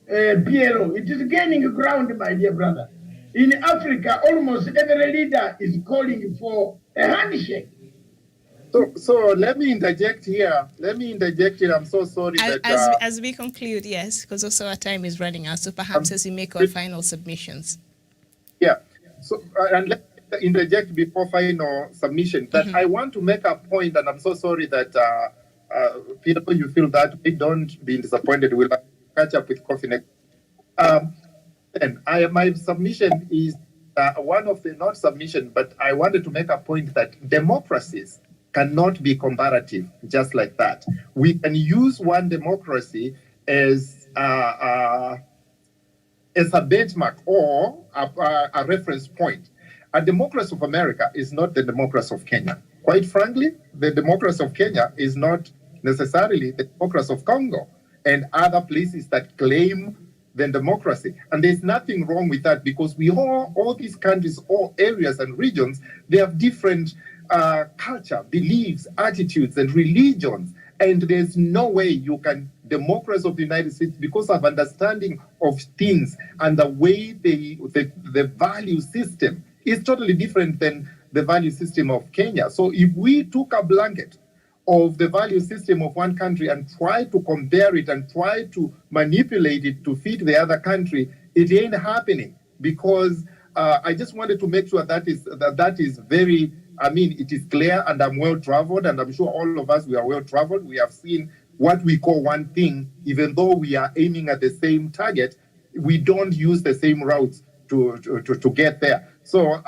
PLO. It is gaining ground, my dear brother. In Africa, almost every leader is calling for a handshake. So let me interject here. I'm so sorry As we conclude, yes, because also our time is running out. So perhaps as we make our final submissions. Yeah. So and let me interject before final submission. That I want to make a point, and I'm so sorry that people you feel that way. Don't be disappointed. We'll catch up with coffee next. And my submission is one of the not submission, but I wanted to make a point that democracies cannot be comparative just like that. We can use one democracy as a benchmark or a reference point. A democracy of America is not the democracy of Kenya. Quite frankly, the democracy of Kenya is not necessarily the democracy of Congo and other places that claim the democracy. And there's nothing wrong with that because we all these countries, all areas and regions, they have different culture, beliefs, attitudes, and religions. And there's no way you can, democracy of the United States, because of understanding of things and the way the value system is totally different than the value system of Kenya. So if we took a blanket of the value system of one country and try to compare it and try to manipulate it to fit the other country, it ain't happening. Because I just wanted to make sure that is very, it is clear, and I'm well-traveled, and I'm sure all of us, we are well-traveled. We have seen what we call one thing, even though we are aiming at the same target, we don't use the same routes to get there. So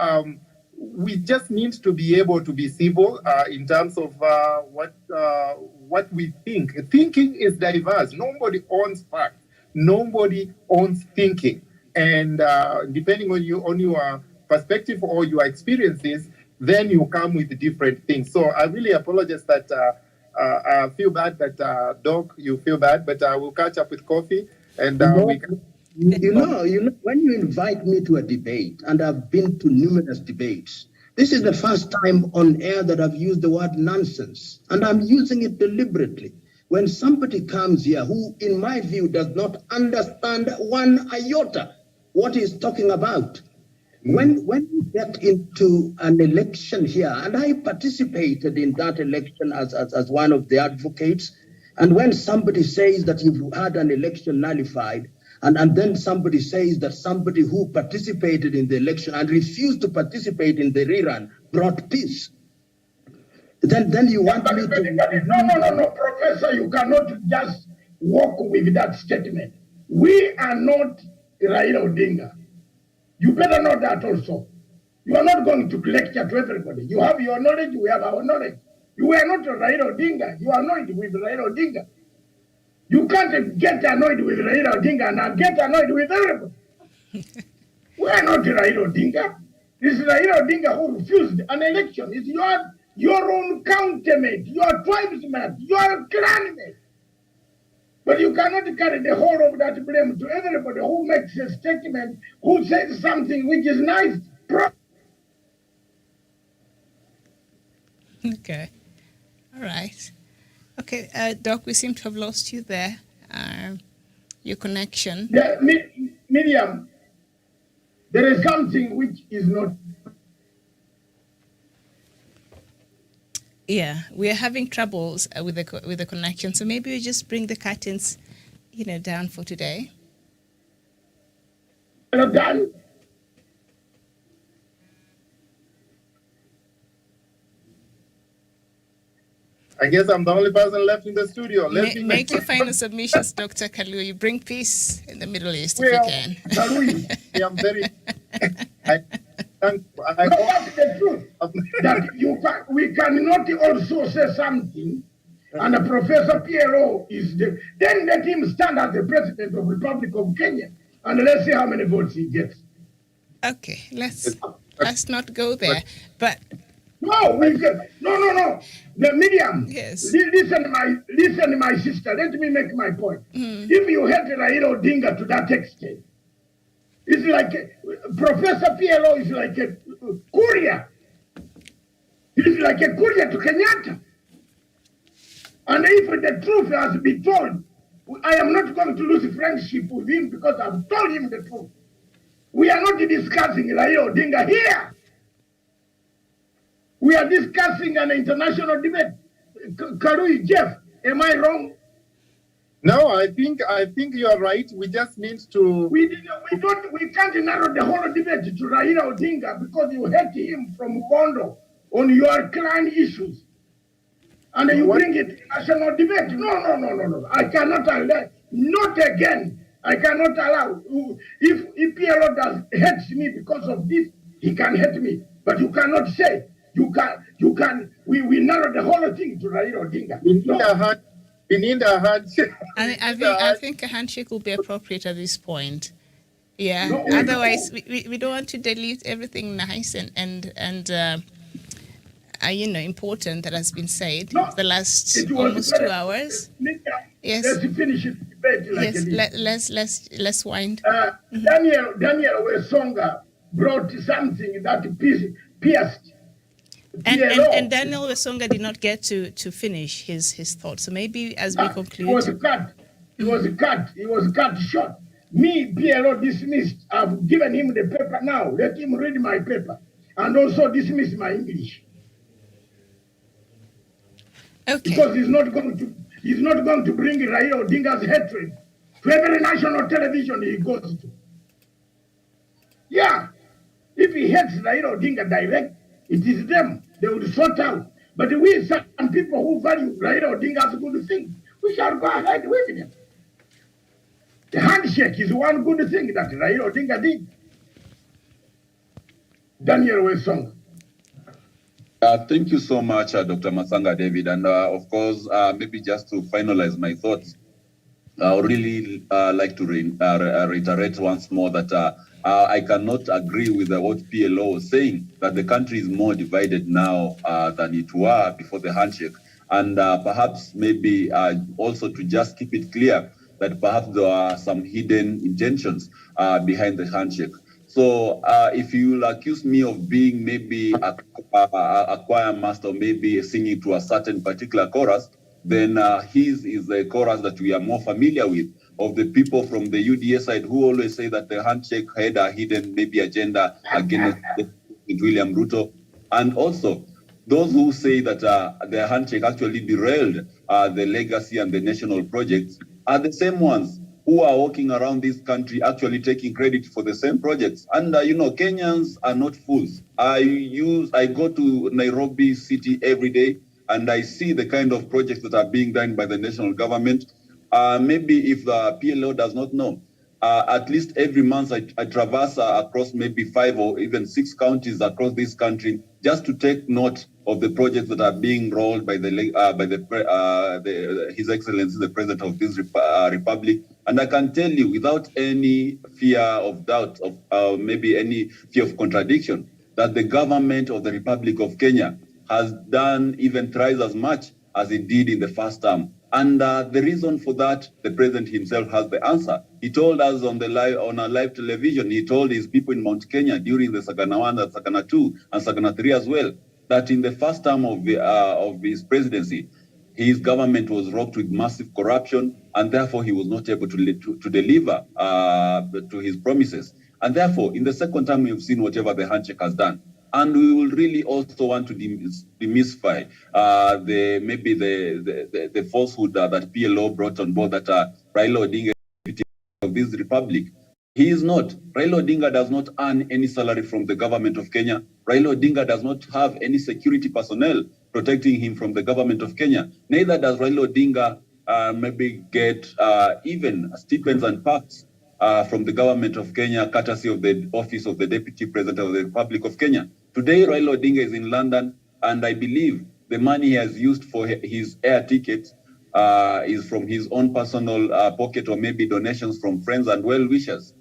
we just need to be able to be civil in terms of what we think. Thinking is diverse. Nobody owns facts. Nobody owns thinking. And depending on your perspective or your experiences, then you come with different things. So I really apologize that I feel bad that Doc, you feel bad, but I will catch up with coffee and we can. You know, when you invite me to a debate, and I've been to numerous debates, this is the first time on air that I've used the word nonsense, and I'm using it deliberately. When somebody comes here who, in my view, does not understand one iota what he's talking about. When we get into an election here, and I participated in that election as one of the advocates, and when somebody says that you've had an election nullified, and then somebody says that somebody who participated in the election and refused to participate in the rerun brought peace, then you want me to... No, Professor, you cannot just walk with that statement. We are not Raila Odinga. You better know that also. You are not going to lecture to everybody. You have your knowledge, we have our knowledge. You are not Raila Odinga. You are annoyed with Raila Odinga. You can't get annoyed with Raila Odinga and get annoyed with everybody. We are not Raila Odinga. It's Raila Odinga who refused an election. It's your own countermate, your tribesmate, your clanmate. But you cannot carry the whole of that blame to everybody who makes a statement, who says something which is nice. Okay. All right. Okay, Doc, we seem to have lost you there. Your connection. Yeah, Miriam, there is something which is not... Yeah, we are having troubles with the connection, so maybe we just bring the curtains, down for today. Done. I guess I'm the only person left in the studio. Make your final submissions, Dr. Kaluyu. Bring peace in the Middle East if you can. Kaluyu, I'm very... That's the truth. That we cannot also say something, and Professor PLO is then let him stand as the president of the Republic of Kenya, and let's see how many votes he gets. Okay, let's not go there. But no. The medium. Yes. Listen, my sister. Let me make my point. If you hate Raila Odinga to that extent, it's like Professor PLO is like a courier. He's like a courier to Kenyatta. And if the truth has been told, I am not going to lose friendship with him because I've told him the truth. We are not discussing Raila Odinga here. We are discussing an international debate. Kaluyu, Jeff, am I wrong? No, I think you are right. We just need to... We can't narrow the whole debate to Raila Odinga because you hate him from Bondo on your clan issues. And you bring it to national debate. No. I cannot allow. Not again. I cannot allow. If PLO hates me because of this, he can hate me. But you cannot say, we narrow the whole thing to Raila Odinga. We need a handshake. I think a handshake will be appropriate at this point. Yeah. No, otherwise, we don't want to dilute everything nice and important that has been said the last almost 2 hours. Yes. Let's finish it. Yes. Let's wind. Daniel Wesonga brought something that pierced. And Daniel Wesonga did not get to finish his thought. So maybe as we conclude... He was cut short. Me, PLO dismissed. I've given him the paper now. Let him read my paper. And also dismiss my English. Okay. Because he's not going to bring Raila Odinga's hatred to every national television he goes to. Yeah. If he hates Raila Odinga direct, it is them. They will sort out. But we, some people who value Raila Odinga as a good thing, we shall go ahead with them. The handshake is one good thing that Raila Odinga did. Daniel Wesonga. Thank you so much, Dr. Masanga David. And of course, maybe just to finalize my thoughts, I would really like to reiterate once more that I cannot agree with what PLO was saying, that the country is more divided now than it were before the handshake. And perhaps maybe also to just keep it clear that perhaps there are some hidden intentions behind the handshake. So if you'll accuse me of being maybe a choir master, maybe singing to a certain particular chorus, then his is a chorus that we are more familiar with. of the people from the UDA side who always say that the handshake had a hidden maybe agenda against William Ruto, and also those who say that the handshake actually derailed the legacy and the national projects are the same ones who are walking around this country actually taking credit for the same projects. And Kenyans are not fools. I go to Nairobi city every day and I see the kind of projects that are being done by the national government. Maybe if the PLO does not know, at least every month I traverse across maybe 5 or even 6 counties across this country just to take note of the projects that are being rolled by His Excellency, the President of this Republic. And I can tell you without any fear of doubt, of maybe any fear of contradiction, that the government of the Republic of Kenya has done even thrice as much as it did in the first term. And the reason for that, the president himself has the answer. He told us on a live television, he told his people in Mount Kenya during the Sagana 1, and Sagana 2, and Sagana 3 as well, that in the first term of his presidency, his government was rocked with massive corruption, and therefore he was not able to deliver to his promises. And therefore, in the second term, we've seen whatever the handshake has done. And we will really also want to demystify the falsehood that PLO brought on board, that Raila Odinga is of this republic. He is not. Raila Odinga does not earn any salary from the government of Kenya. Raila Odinga does not have any security personnel protecting him from the government of Kenya. Neither does Raila Odinga maybe get even stipends and perks from the government of Kenya, courtesy of the office of the Deputy President of the Republic of Kenya. Today, Raila Odinga is in London, and I believe the money he has used for his air tickets is from his own personal pocket, or maybe donations from friends and well-wishers.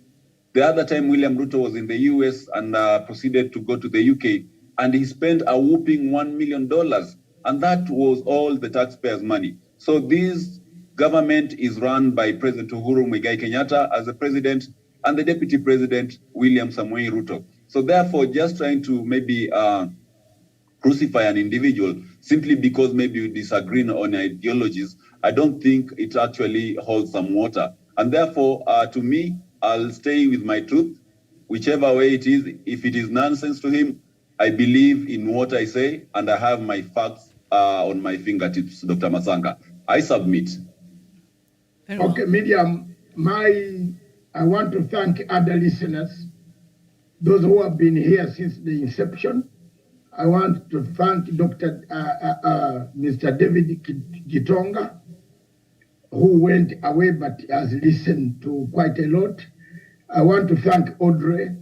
The other time, William Ruto was in the US and proceeded to go to the UK, and he spent a whopping $1 million, and that was all the taxpayers' money. So this government is run by President Uhuru Muigai Kenyatta as the president, and the Deputy President, William Samoei Ruto. So therefore, just trying to maybe crucify an individual simply because maybe you disagree on ideologies, I don't think it actually holds some water. And therefore, to me, I'll stay with my truth, whichever way it is. If it is nonsense to him, I believe in what I say, and I have my facts on my fingertips, Dr. Masanga. I submit. Okay, Miriam, I want to thank other listeners, those who have been here since the inception. I want to thank Mr. David Gitonga, who went away but has listened to quite a lot. I want to thank Audrey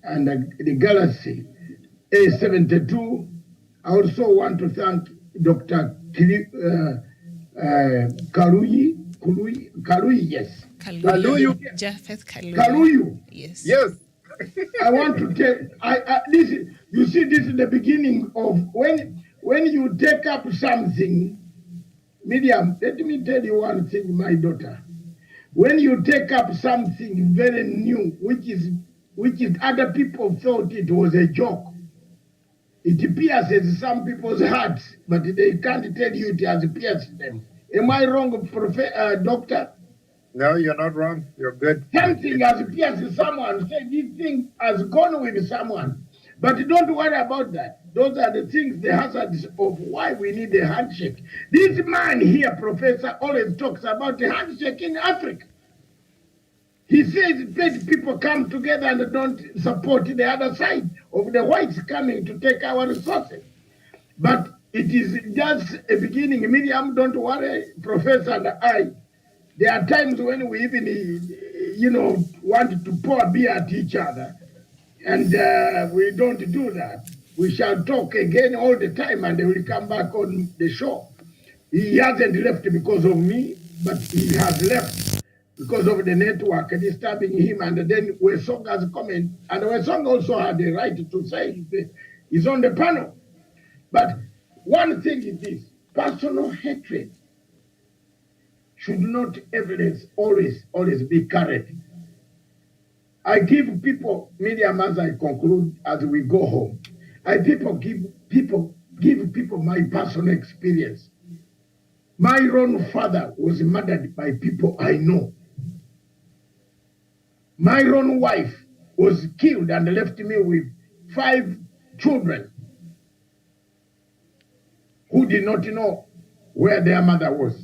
and the Galaxy A72. I also want to thank Dr. Kaluyu, yes. Kaluyu. Japheth Kaluyu. Kaluyu. Yes. Yes. I want to tell, you see, this is the beginning of when you take up something. Miriam, let me tell you one thing, my daughter. When you take up something very new, which is other people thought it was a joke, it pierces some people's hearts, but they can't tell you it has pierced them. Am I wrong, Doctor? No, you're not wrong. You're good. Something has pierced someone. Say this thing has gone with someone. But don't worry about that. Those are the things, the hazards of why we need a handshake. This man here, Professor, always talks about the handshake in Africa. He says let people come together and don't support the other side of the whites coming to take our resources. But it is just a beginning. Miriam, don't worry, Professor and I. There are times when we even, want to pour beer at each other. And we don't do that. We shall talk again all the time, and they will come back on the show. He hasn't left because of me, but he has left because of the network disturbing him. And then Wesong has comment, and Wesong also had the right to say he's on the panel. But one thing is this: personal hatred should not always be carried. I give people, Miriam, as I conclude, as we go home, give people my personal experience. My own father was murdered by people I know. My own wife was killed and left me with 5 children who did not know where their mother was.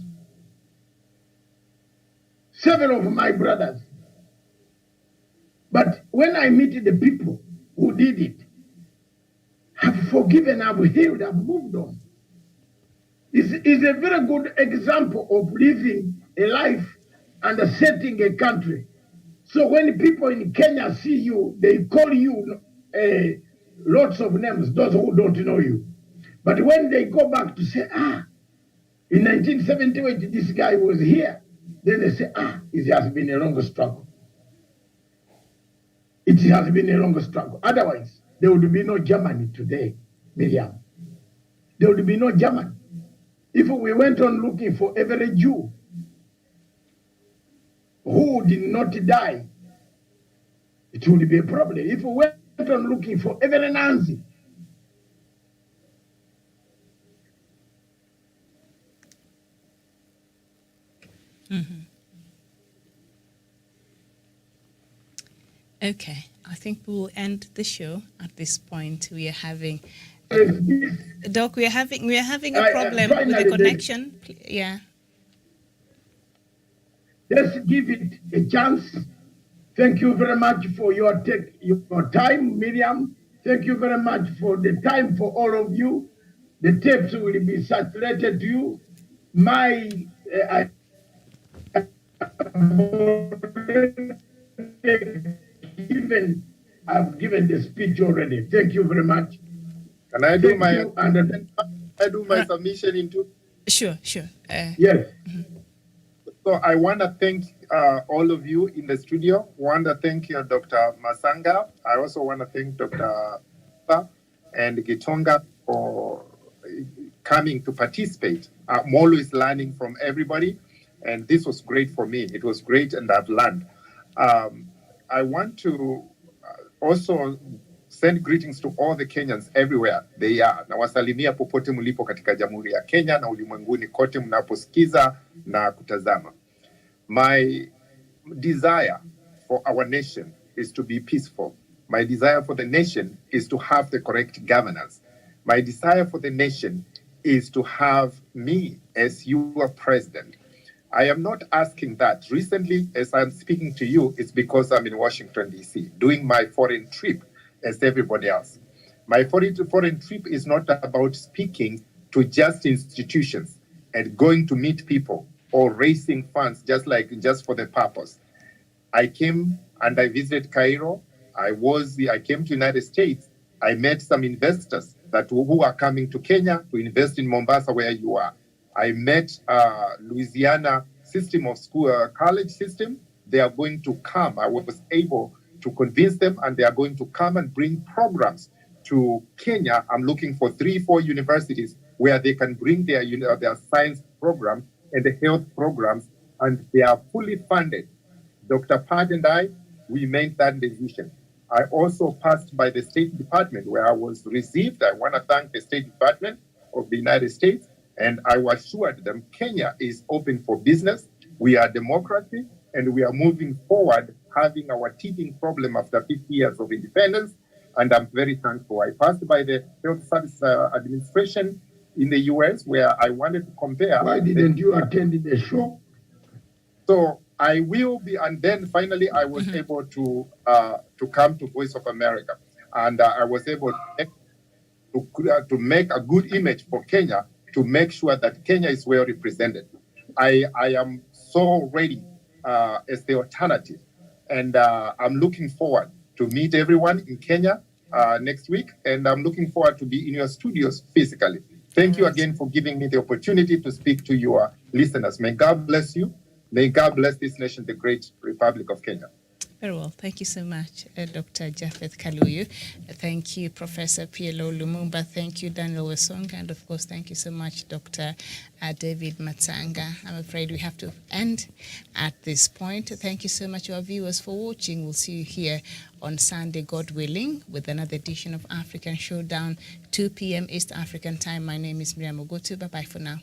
7 of my brothers. But when I meet the people who did it, I've forgiven, I've healed, I've moved on. It's a very good example of living a life and setting a country. So when people in Kenya see you, they call you lots of names, those who don't know you. But when they go back to say, in 1978, this guy was here, then they say, it has been a long struggle. It has been a long struggle. Otherwise, there would be no Germany today, Miriam. There would be no Germany. If we went on looking for every Jew who did not die, it would be a problem. If we went on looking for every Nazi, Okay, I think we'll end the show at this point. We are having Doc, we are having a problem with the connection. Yeah. Let's give it a chance. Thank you very much for your time, Miriam. Thank you very much for the time for all of you. The tapes will be circulated to you. I've given the speech already. Thank you very much. Can I do my submission into? Sure. Yes. So I want to thank all of you in the studio. I want to thank Dr. Masanga. I also want to thank Dr. and Gitonga for coming to participate. I'm always learning from everybody, and this was great for me. It was great, and I've learned. I want to also send greetings to all the Kenyans everywhere they are. Nawasalimia popote mlipo katika Jamhuri ya Kenya na ulimwenguni kote mnaposikiza na kutazama. My desire for our nation is to be peaceful. My desire for the nation is to have the correct governance. My desire for the nation is to have me as your president. I am not asking that. Recently, as I'm speaking to you, it's because I'm in Washington, D.C., doing my foreign trip as everybody else. My foreign trip is not about speaking to just institutions and going to meet people or raising funds just for the purpose. I came and I visited Cairo. I came to United States. I met some investors who are coming to Kenya to invest in Mombasa, where you are. I met Louisiana system of school, college system. They are going to come. I was able to convince them, and they are going to come and bring programs to Kenya. I'm looking for 3-4 universities where they can bring their science programs and the health programs, and they are fully funded. Dr. Pat and I, we made that decision. I also passed by the State Department where I was received. I want to thank the State Department of the United States, and I assured them Kenya is open for business. We are democracy, and we are moving forward, having our teething problem after 50 years of independence, and I'm very thankful. I passed by the Health Service Administration in the US where I wanted to compare. Why didn't you attend the show? So I will be, and then finally I was able to come to Voice of America, and I was able to make a good image for Kenya, to make sure that Kenya is well represented. I am so ready as the alternative, and I'm looking forward to meet everyone in Kenya next week, and I'm looking forward to be in your studios physically. Thank you again for giving me the opportunity to speak to your listeners. May God bless you. May God bless this nation, the great Republic of Kenya. Very well. Thank you so much, Dr. Japheth Kaluyu. Thank you, Professor PLO Lumumba. Thank you, Daniel Wesonga. And of course, thank you so much, Dr. David Matsanga. I'm afraid we have to end at this point. Thank you so much, our viewers, for watching. We'll see you here on Sunday, God willing, with another edition of African Showdown, 2 p.m. East African time. My name is Miriam Ogotu. Bye-bye for now.